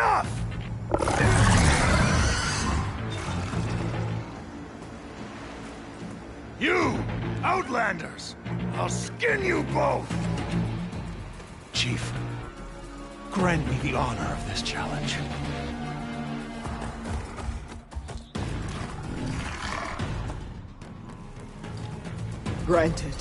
enough! You, Outlanders! I'll skin you both! Chief, grant me the honor of this challenge. Granted.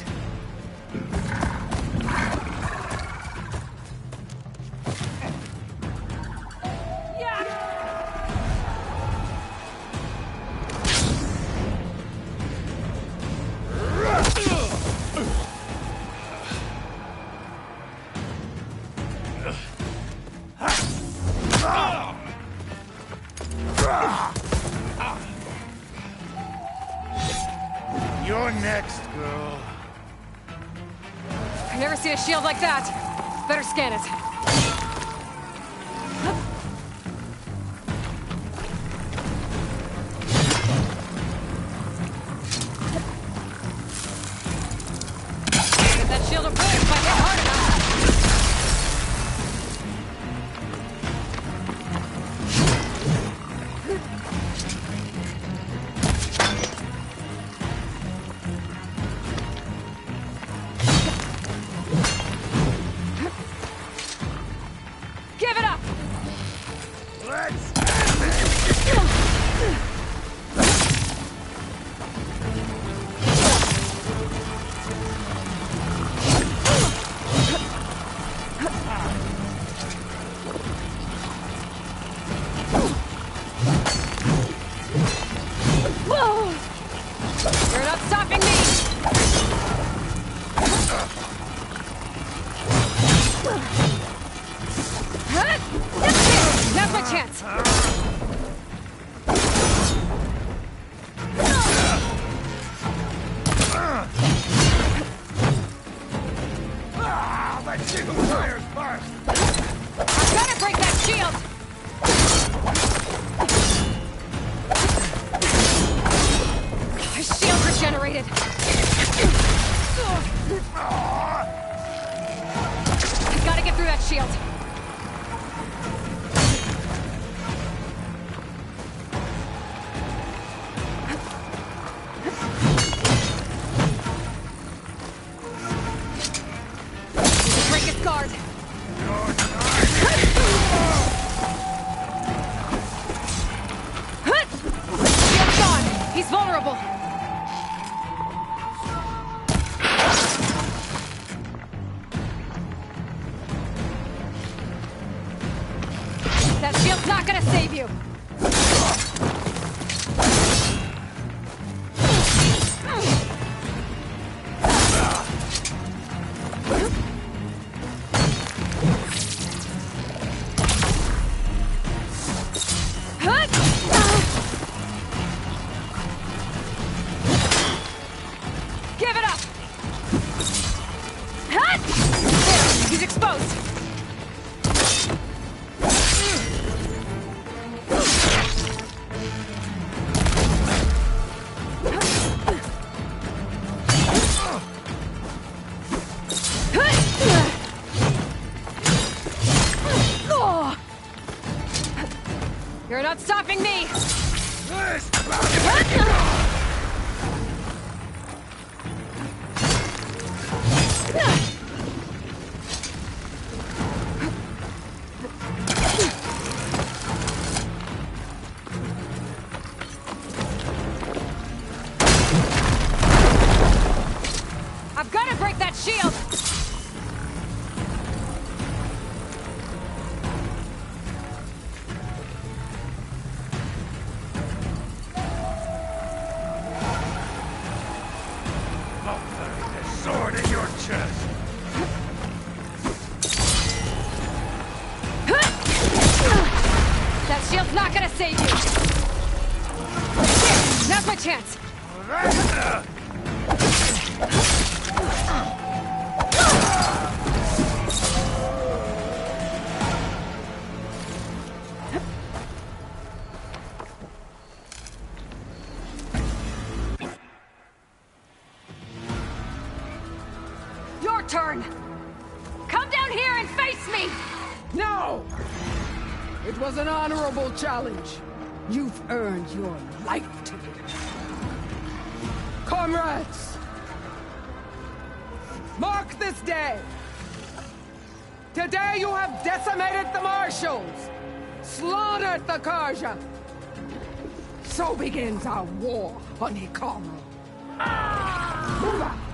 You're next, girl. I never see a shield like that. Better scan it. Get that shield approved if I hit hard enough. Give it up! Let's Whoa! You're not stopping me! Now's my chance! let's see who fires first! I've gotta break that shield! My shield regenerated! I gotta get through that shield! Break his guard! Shield's gone! He's vulnerable! That shield's not gonna save you! Give it up! There, he's exposed! You're not stopping me! I've got to break that shield! Sword in your chest! That shield's not gonna save you! Here, now's my chance! Your turn! Come down here and face me! No! It was an honorable challenge. You've earned your life today. Comrades! Mark this day! Today you have decimated the Marshals! Slaughtered the Karja! So begins our war on Hikaru. Move out!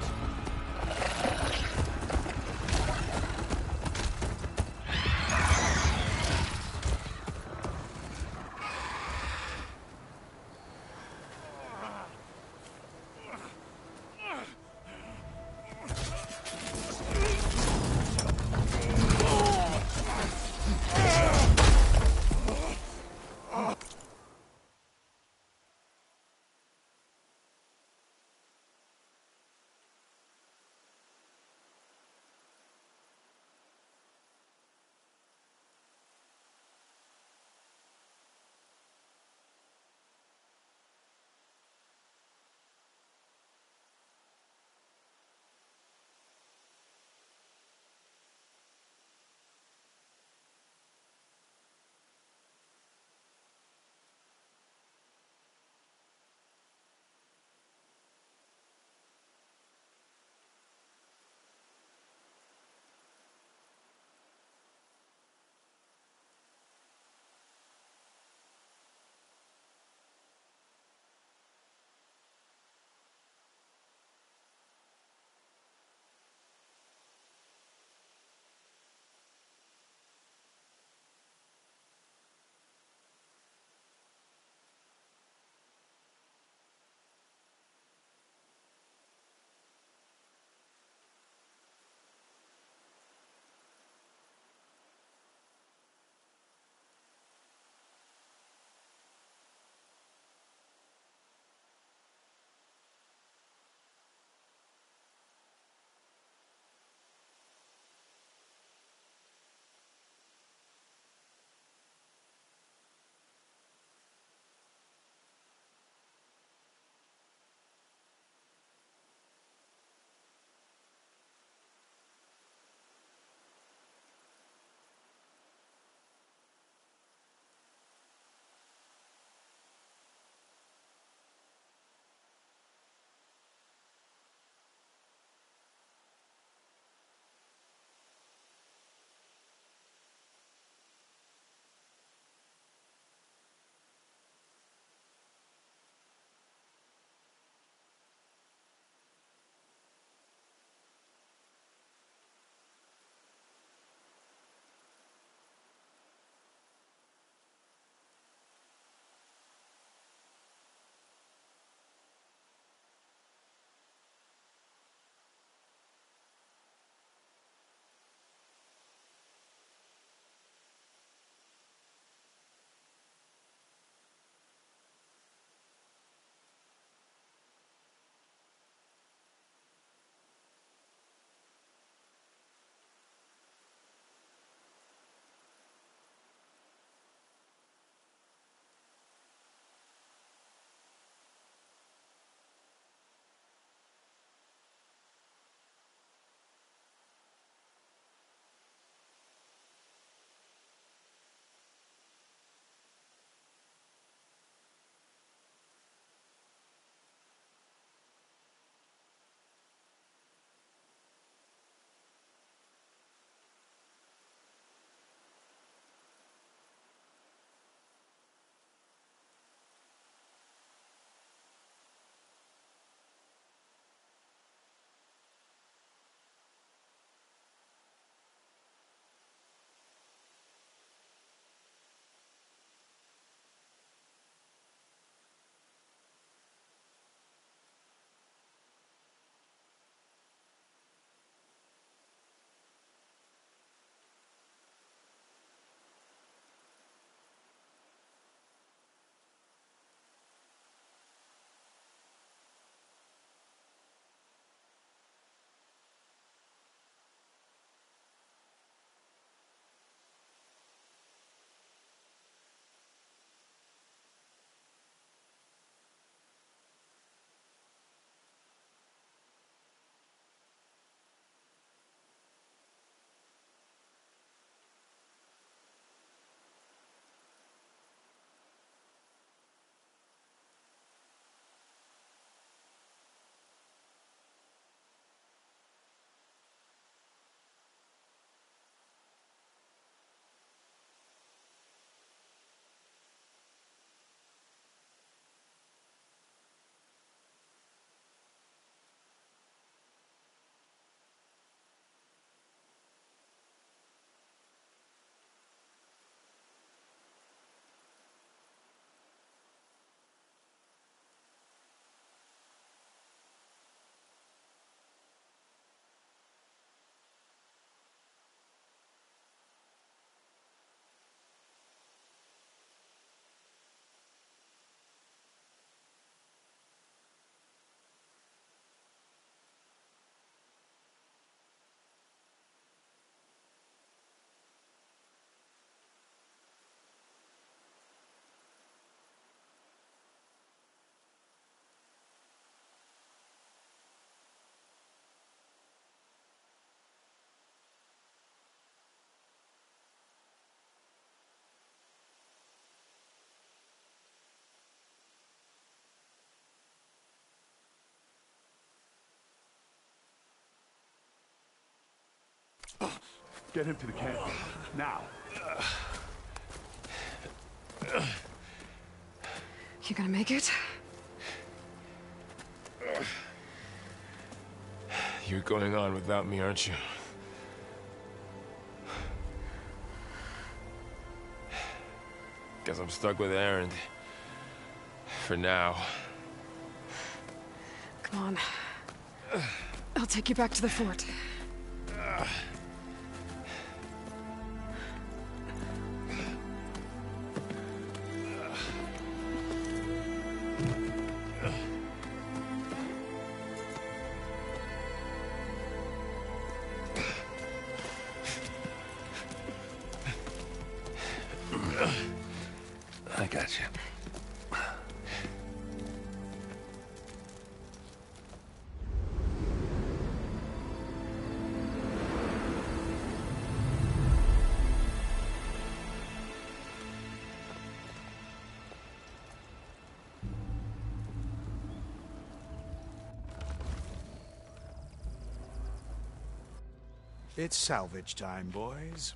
Get him to the camp. Now. You gonna make it? You're going on without me, aren't you? Guess I'm stuck with Erend. For now. Come on. I'll take you back to the fort. I got you. It's salvage time, boys.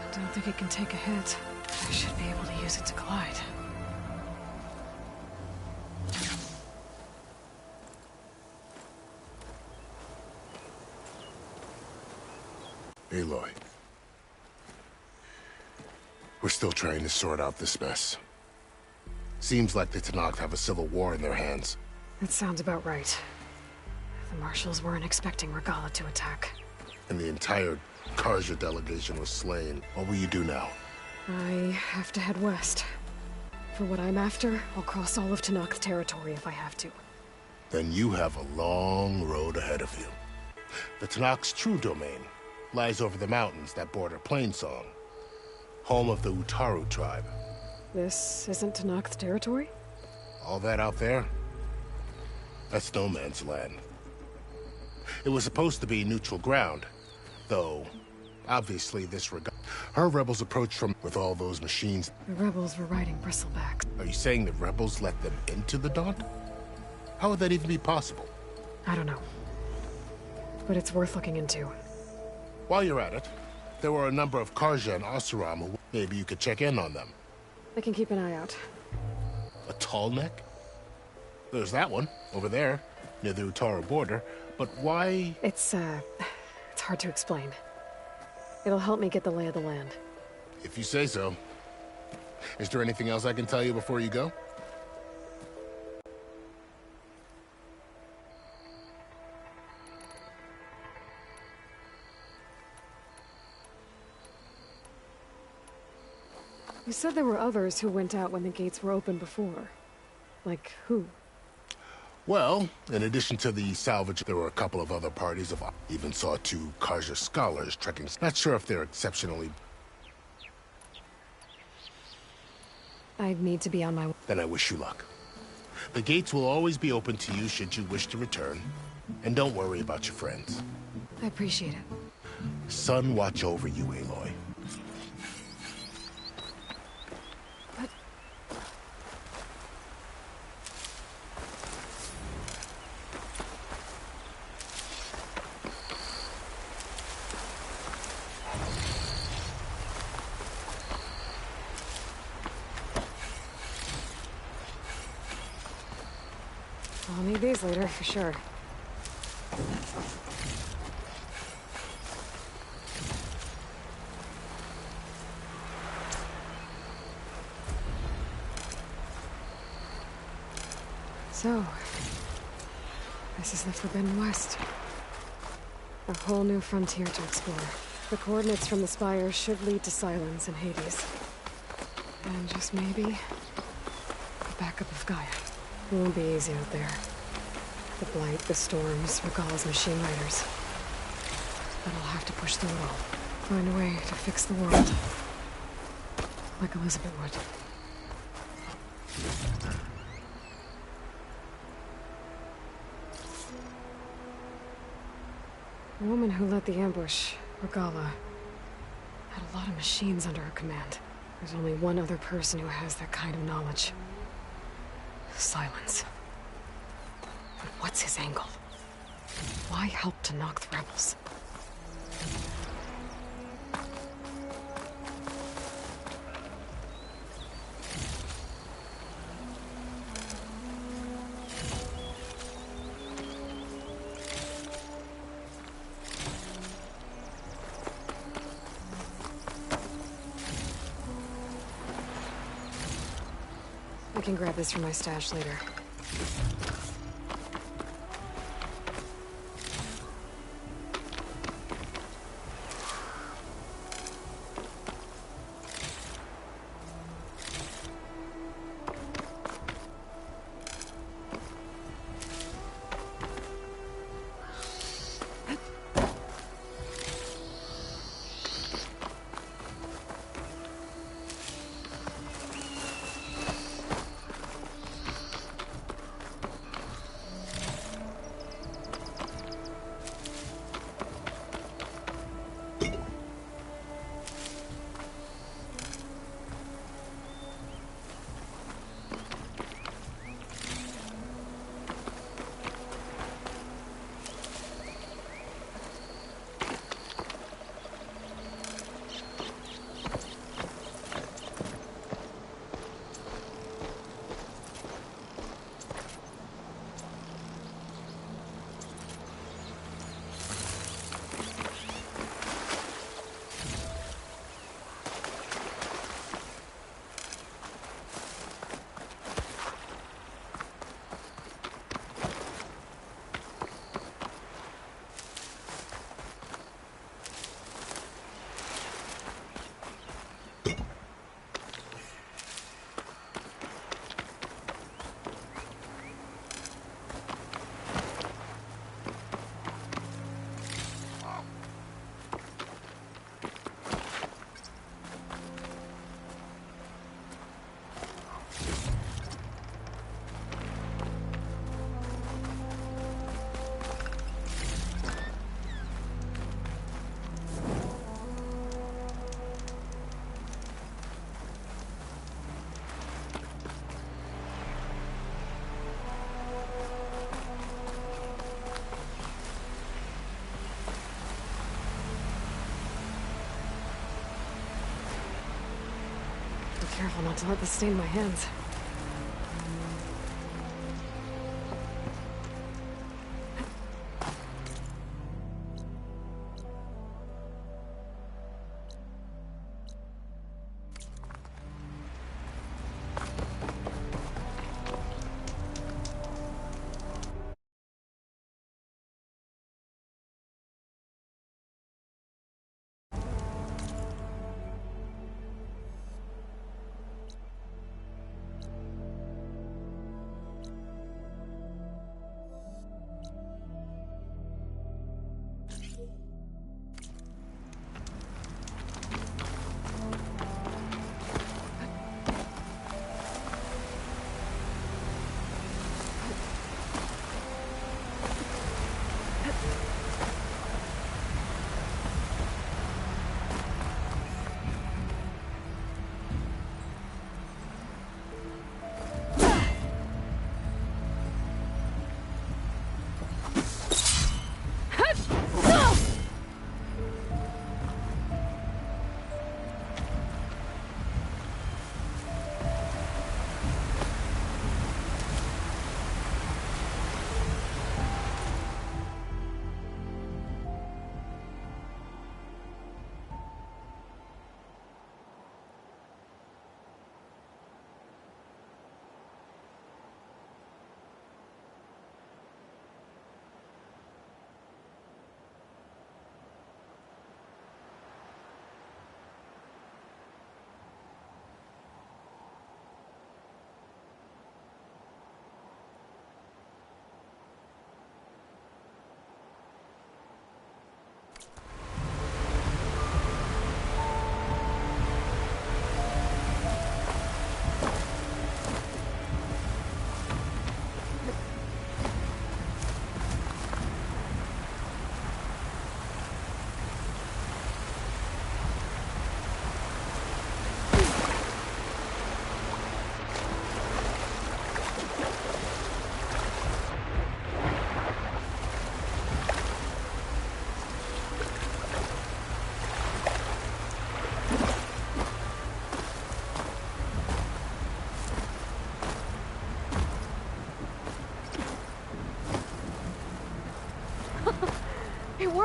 I don't think it can take a hit. I should be able to use it to glide. Aloy. We're still trying to sort out this mess. Seems like the Tenakth have a civil war in their hands. That sounds about right. The Marshals weren't expecting Regalla to attack. And the entire Carja delegation was slain. What will you do now? I have to head west. For what I'm after, I'll cross all of Tenakth territory if I have to. Then you have a long road ahead of you. The Tenakth's true domain lies over the mountains that border Plainsong, home of the Utaru tribe. This isn't Tenakth territory? All that out there? That's no man's land. It was supposed to be neutral ground, though obviously this her rebels approached from with all those machines. The rebels were riding bristlebacks. Are you saying the rebels let them into the Daunt? How would that even be possible? I don't know. But it's worth looking into. While you're at it, there were a number of Carja and Oseram who maybe you could check in on them. I can keep an eye out. A tall neck? There's that one, over there, near the Utaru border, but why? It's hard to explain. It'll help me get the lay of the land. If you say so. Is there anything else I can tell you before you go? You said there were others who went out when the gates were open before. Like who? Well, in addition to the salvage, there were a couple of other parties. Even saw 2 Carja scholars trekking. Not sure if they're exceptionally... I'd need to be on my way. Then I wish you luck. The gates will always be open to you should you wish to return. And don't worry about your friends. I appreciate it. Sun watch over you, Aloy. I'll need these later, for sure. So, this is the Forbidden West. A whole new frontier to explore. The coordinates from the spire should lead to Silence and Hades. And just maybe, the backup of Gaia. It won't be easy out there. The Blight, the Storms, Regalla's machine riders. But I'll have to push through it all. Find a way to fix the world. Like Elizabeth would. The woman who led the ambush, Regala, had a lot of machines under her command. There's only one other person who has that kind of knowledge. Silence. But what's his angle? Why help to knock the rebels? I can grab this from my stash later. Careful not to let this stain my hands.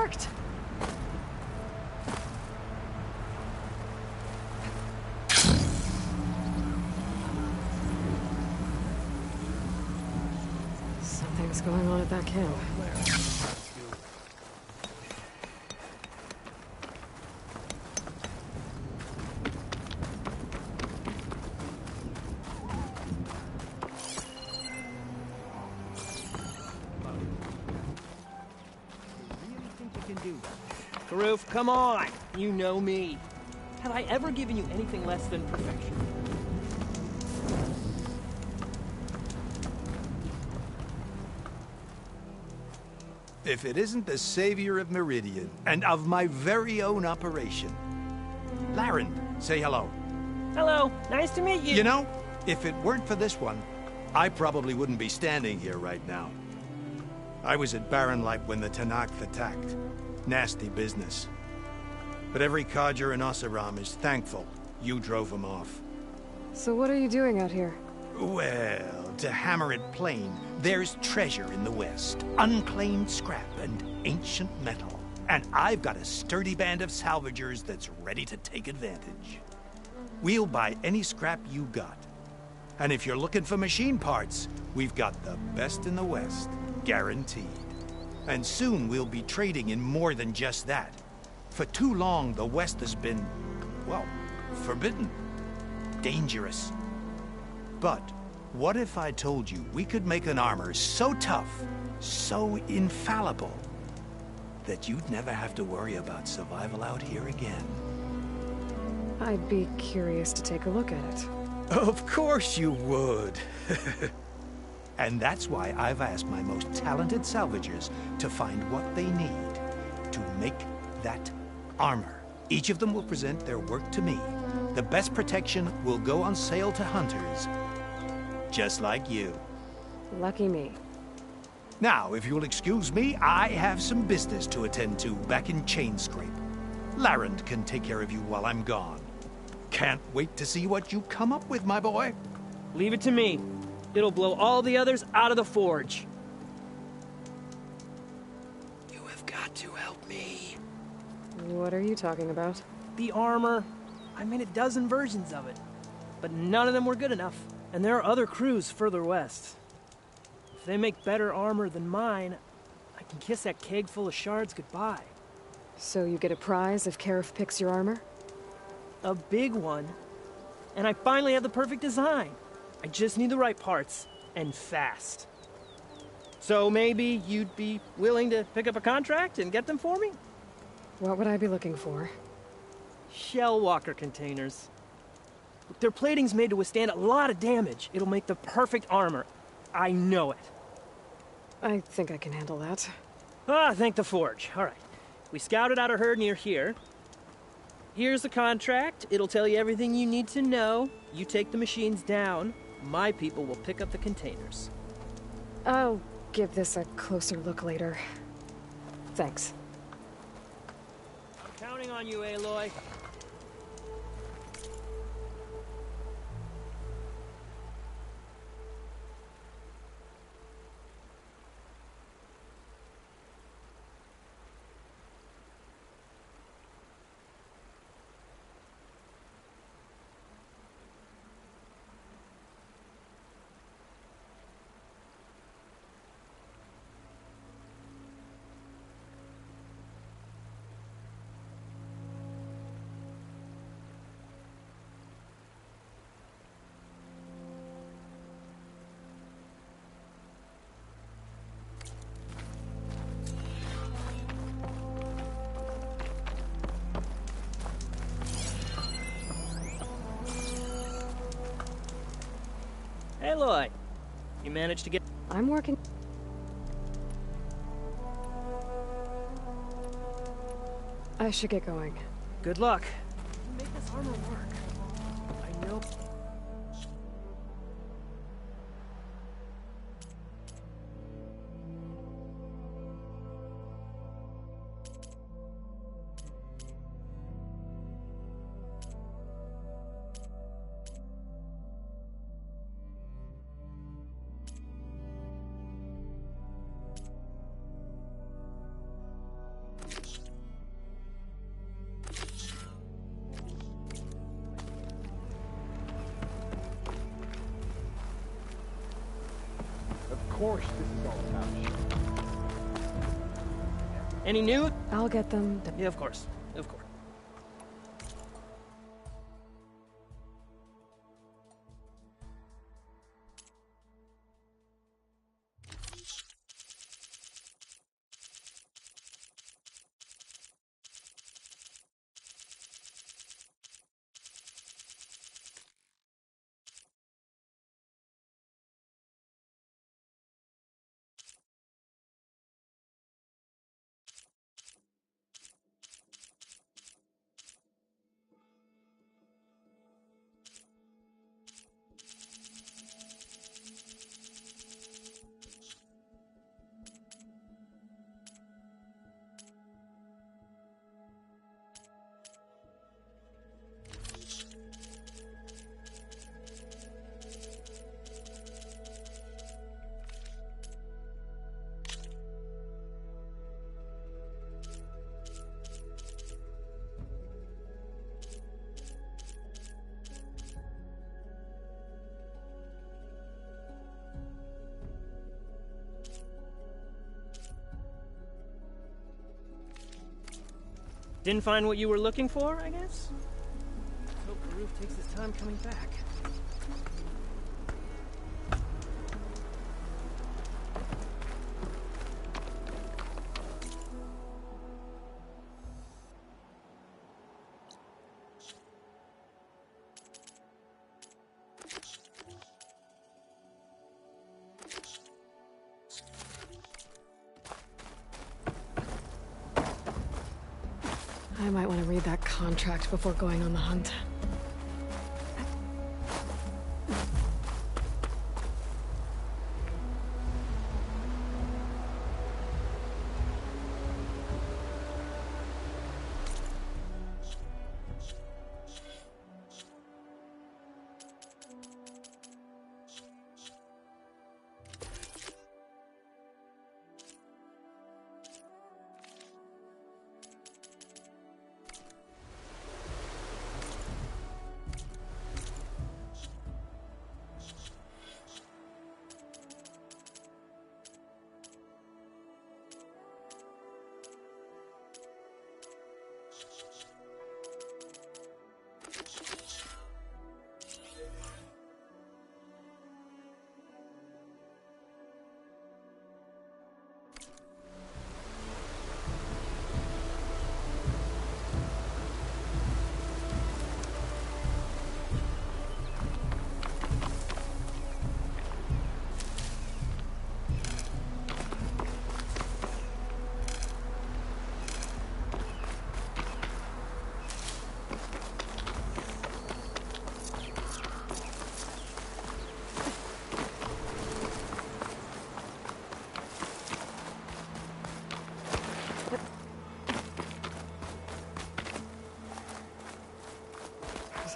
worked! Something's going on at that camp. Karuf, come on! You know me. Have I ever given you anything less than perfection? If it isn't the savior of Meridian, and of my very own operation. Laren, say hello. Hello, nice to meet you. You know, if it weren't for this one, I probably wouldn't be standing here right now. I was at Barrenlight when the Tenakth attacked. Nasty business. But every Carja in Oseram is thankful you drove them off. So what are you doing out here? Well, to hammer it plain, there's treasure in the west. Unclaimed scrap and ancient metal. And I've got a sturdy band of salvagers that's ready to take advantage. We'll buy any scrap you got. And if you're looking for machine parts, we've got the best in the west, guaranteed. And soon we'll be trading in more than just that. For too long, the West has been, well, forbidden. Dangerous. But what if I told you we could make an armor so tough, so infallible, that you'd never have to worry about survival out here again? I'd be curious to take a look at it. Of course you would. And that's why I've asked my most talented salvagers to find what they need to make that armor. Each of them will present their work to me. The best protection will go on sale to hunters, just like you. Lucky me. Now, if you'll excuse me, I have some business to attend to back in Chainscrape. Laren can take care of you while I'm gone. Can't wait to see what you come up with, my boy. Leave it to me. It'll blow all the others out of the forge. You have got to help me. What are you talking about? The armor. I made a dozen versions of it. But none of them were good enough. And there are other crews further west. If they make better armor than mine, I can kiss that keg full of shards goodbye. So you get a prize if Karif picks your armor? A big one. And I finally have the perfect design. I just need the right parts, and fast. So maybe you'd be willing to pick up a contract and get them for me? What would I be looking for? Shell walker containers. Their plating's made to withstand a lot of damage. It'll make the perfect armor. I know it. I think I can handle that. Ah, thank the forge. All right. We scouted out a herd near here. Here's the contract. It'll tell you everything you need to know. You take the machines down. My people will pick up the containers. I'll give this a closer look later. Thanks. I'm counting on you, Aloy. Aloy, you managed to get... I'm working... I should get going. Good luck. Make this armor work. I know... course this is all about. Any news? I'll get them. Yeah, of course. Of course. Didn't find what you were looking for, I guess? Let's hope Karuf takes his time coming back. I might want to read that contract before going on the hunt.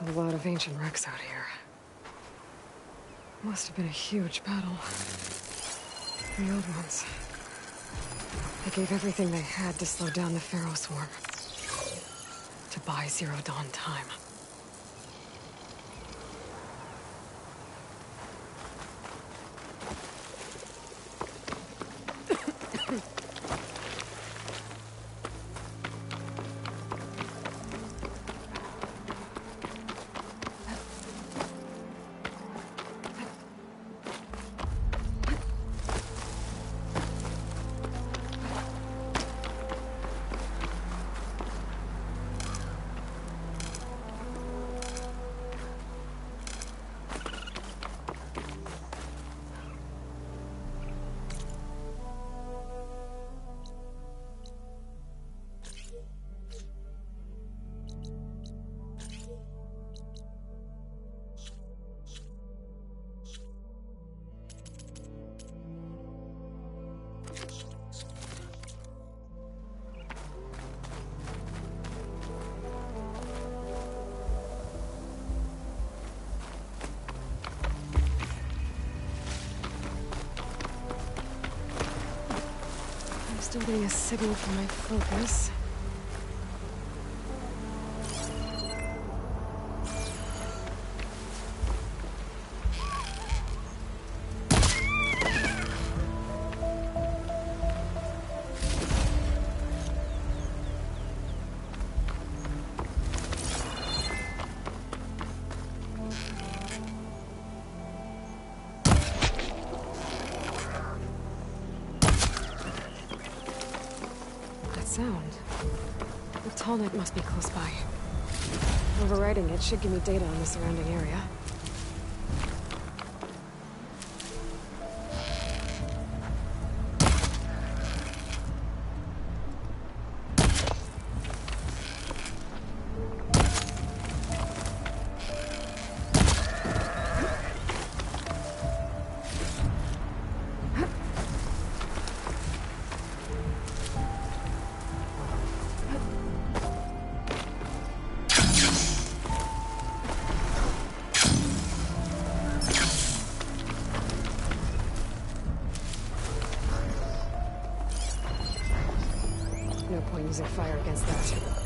There's a lot of ancient wrecks out here. Must have been a huge battle. The old ones. They gave everything they had to slow down the Pharaoh swarm. To buy Zero Dawn time. Still getting a signal from my focus. sound. The Tallneck must be close by. Overriding it should give me data on the surrounding area. No point using fire against that.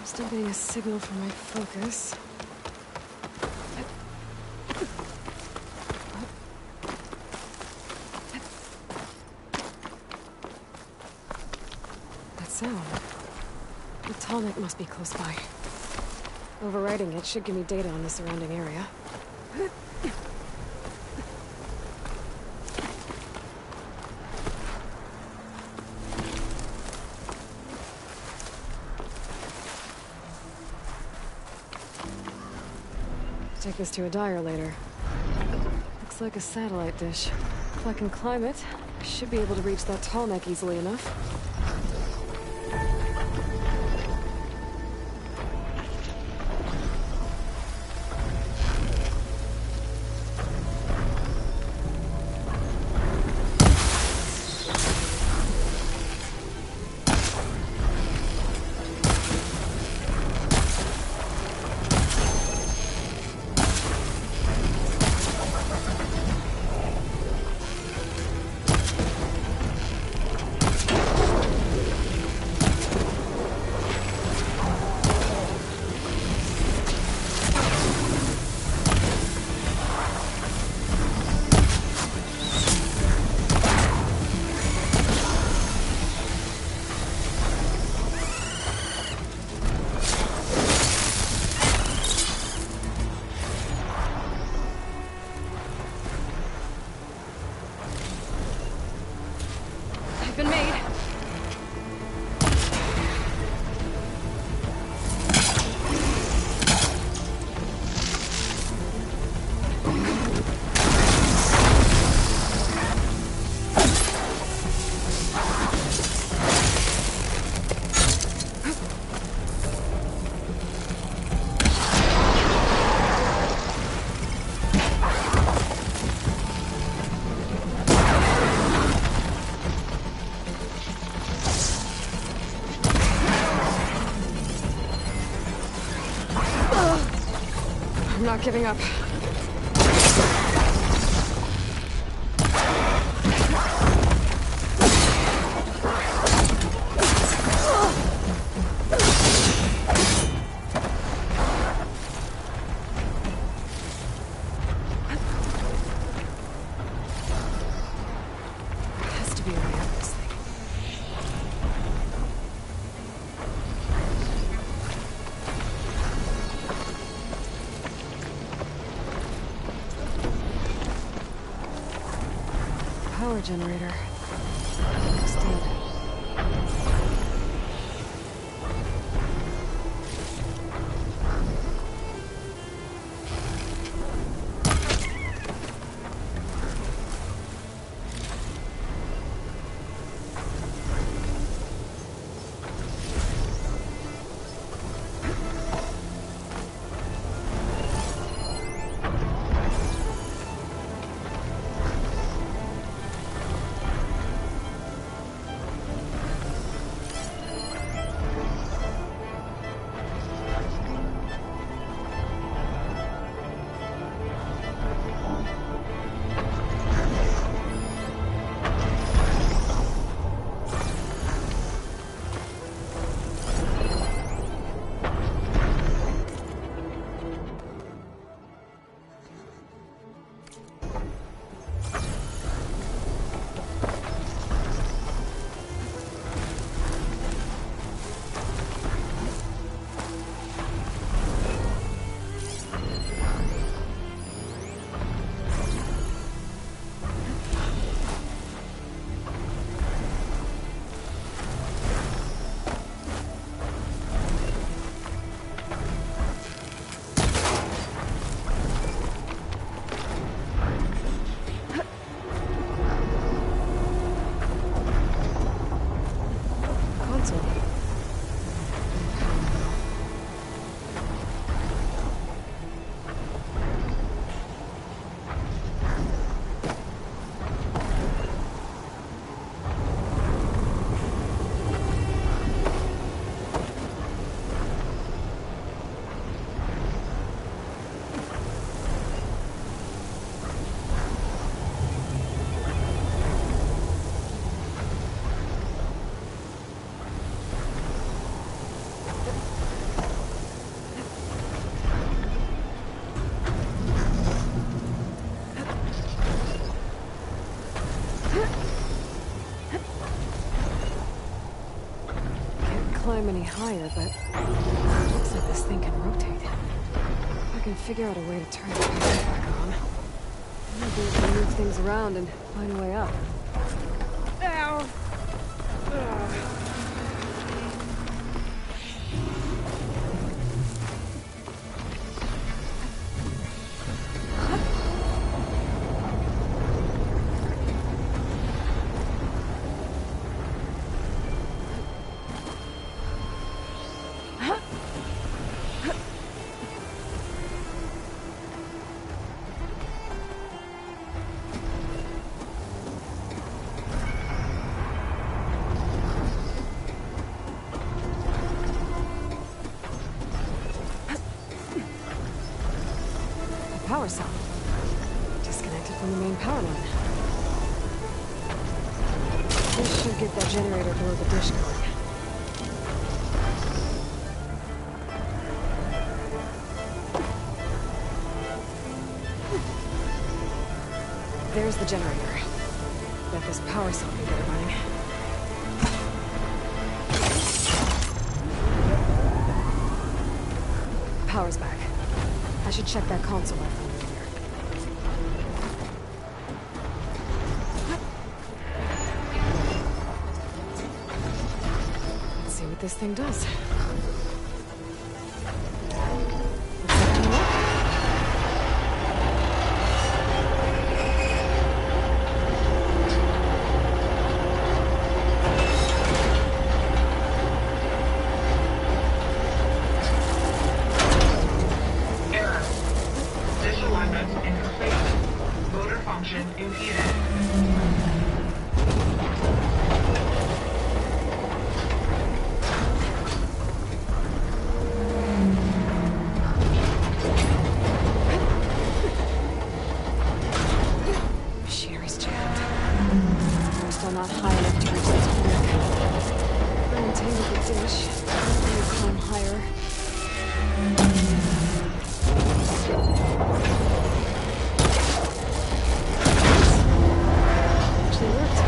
Still getting a signal from my focus. That sound. The Tallneck must be close by. Overriding it should give me data on the surrounding area. Take this to a dyer later. Looks like a satellite dish. If I can climb it, I should be able to reach that Tallneck easily enough. not giving up. Has to be a way out of this thing. Power generator. It's dead. Climb any higher, but it looks like this thing can rotate. I can figure out a way to turn the power back on. Maybe we can move things around and find a way up. Ow! Power cell. Disconnected from the main power line. This should get that generator below the dish going. There's the generator. Bet this power cell can get it running. Power's back. I should check that console light from here. Let's see what this thing does. dish. You climb higher. Actually worked.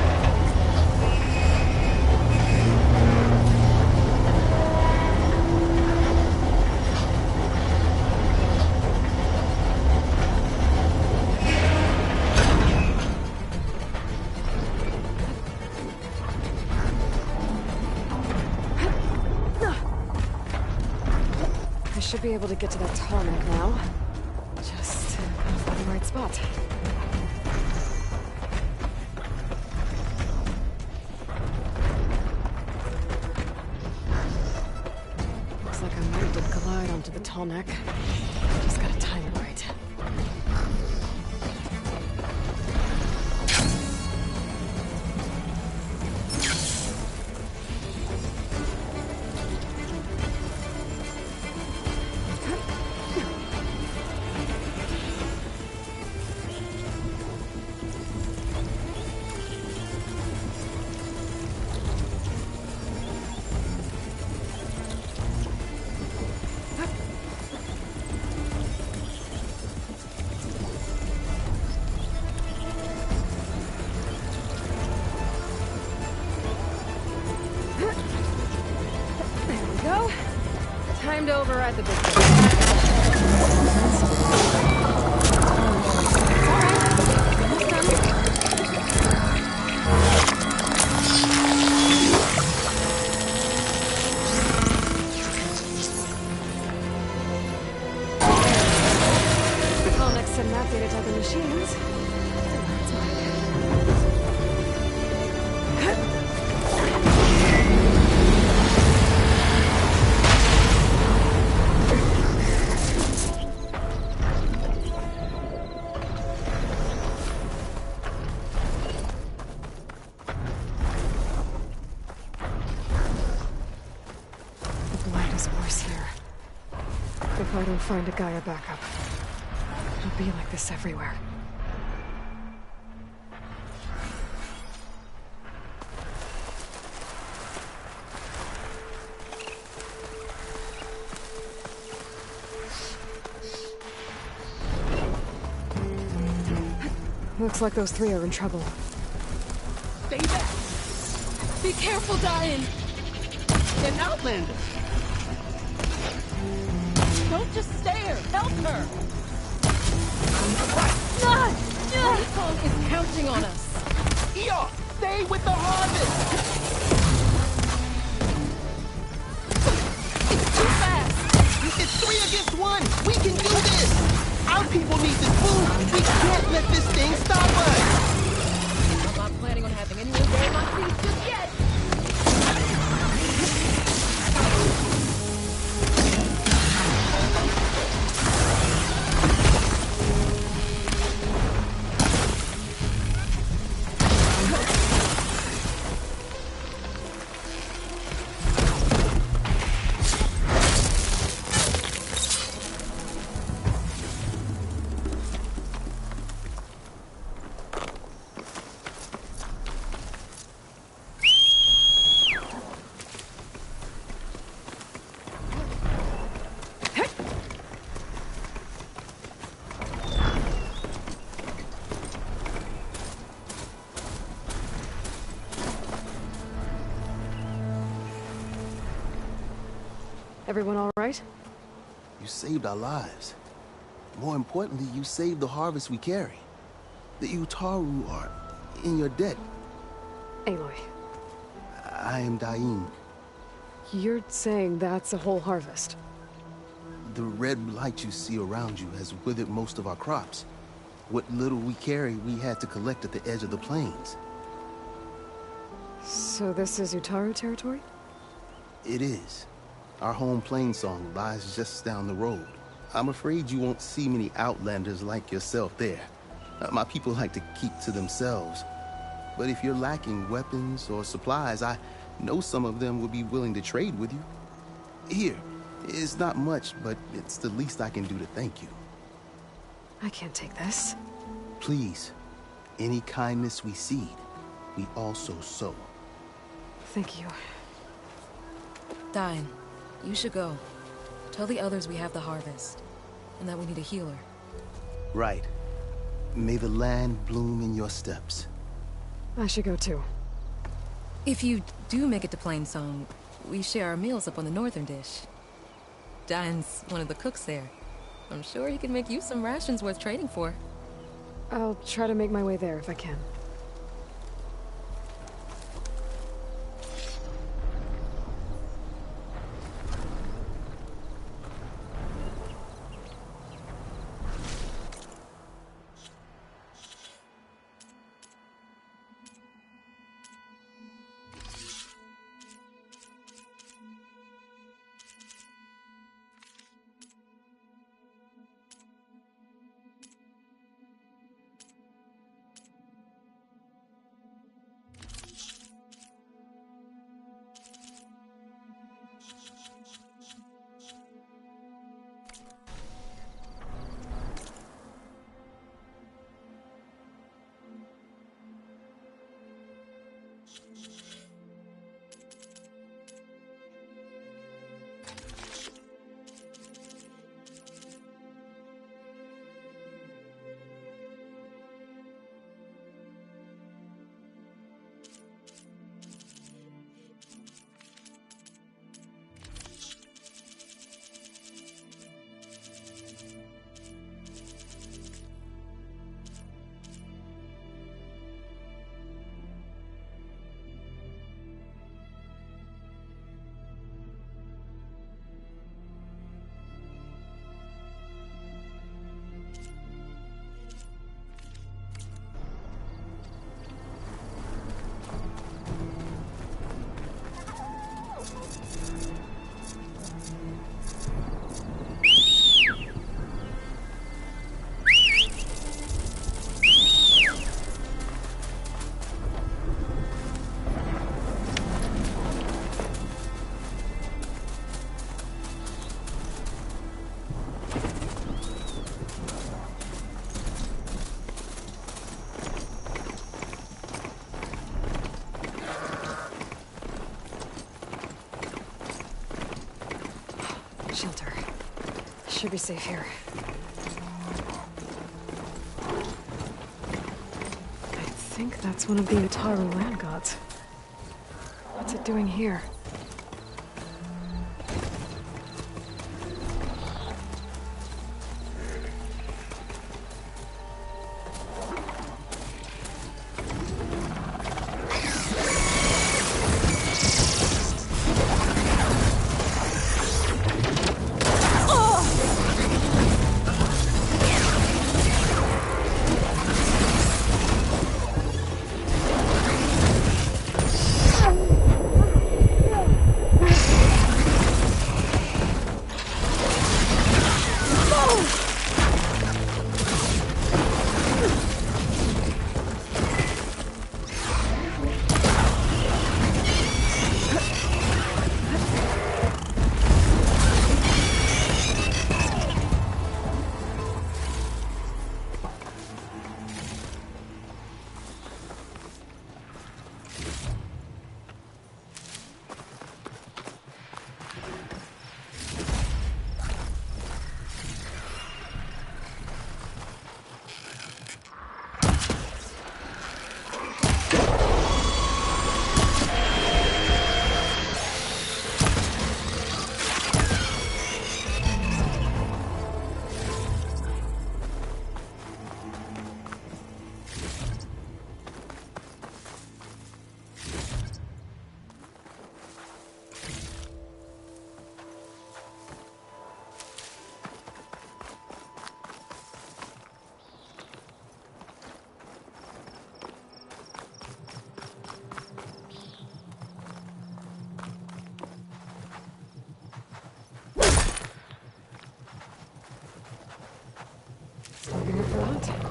I should be able to get to that tarmac now. Just gotta find the right spot. Looks like I'm ready to glide onto the tarmac. Just gotta time it right. Time to override the big I'll next send that data to the machines. That's mine. If I don't find a Gaia backup, it'll be like this everywhere. Looks like those three are in trouble. Stay back! Be careful, Diane! An outlander! Don't just stare! Help her! Kong is counting on us! Eeyore, stay with the harvest! It's too fast! It's 3 against 1! We can do this! Our people need this food! We can't let this thing stop us! I'm not planning on having anyone bury my seeds just yet! Everyone all right? You saved our lives. More importantly, you saved the harvest we carry. The Utaru are in your debt. Aloy. I am Dain. You're saying that's a whole harvest? The red blight you see around you has withered most of our crops. What little we carry, we had to collect at the edge of the plains. So this is Utaru territory? It is. Our home plain song lies just down the road. I'm afraid you won't see many outlanders like yourself there. My people like to keep to themselves. But if you're lacking weapons or supplies, I know some of them would be willing to trade with you. Here, it's not much, but it's the least I can do to thank you. I can't take this. Please, any kindness we seed, we also sow. Thank you. Dine, you should go. Tell the others we have the harvest, and that we need a healer. Right. May the land bloom in your steps. I should go too. If you do make it to Plainsong, we share our meals up on the northern dish. Dine's one of the cooks there. I'm sure he can make you some rations worth trading for. I'll try to make my way there if I can. Shelter. Should be safe here. I think that's one of the Utaru land gods. What's it doing here? Looking for that?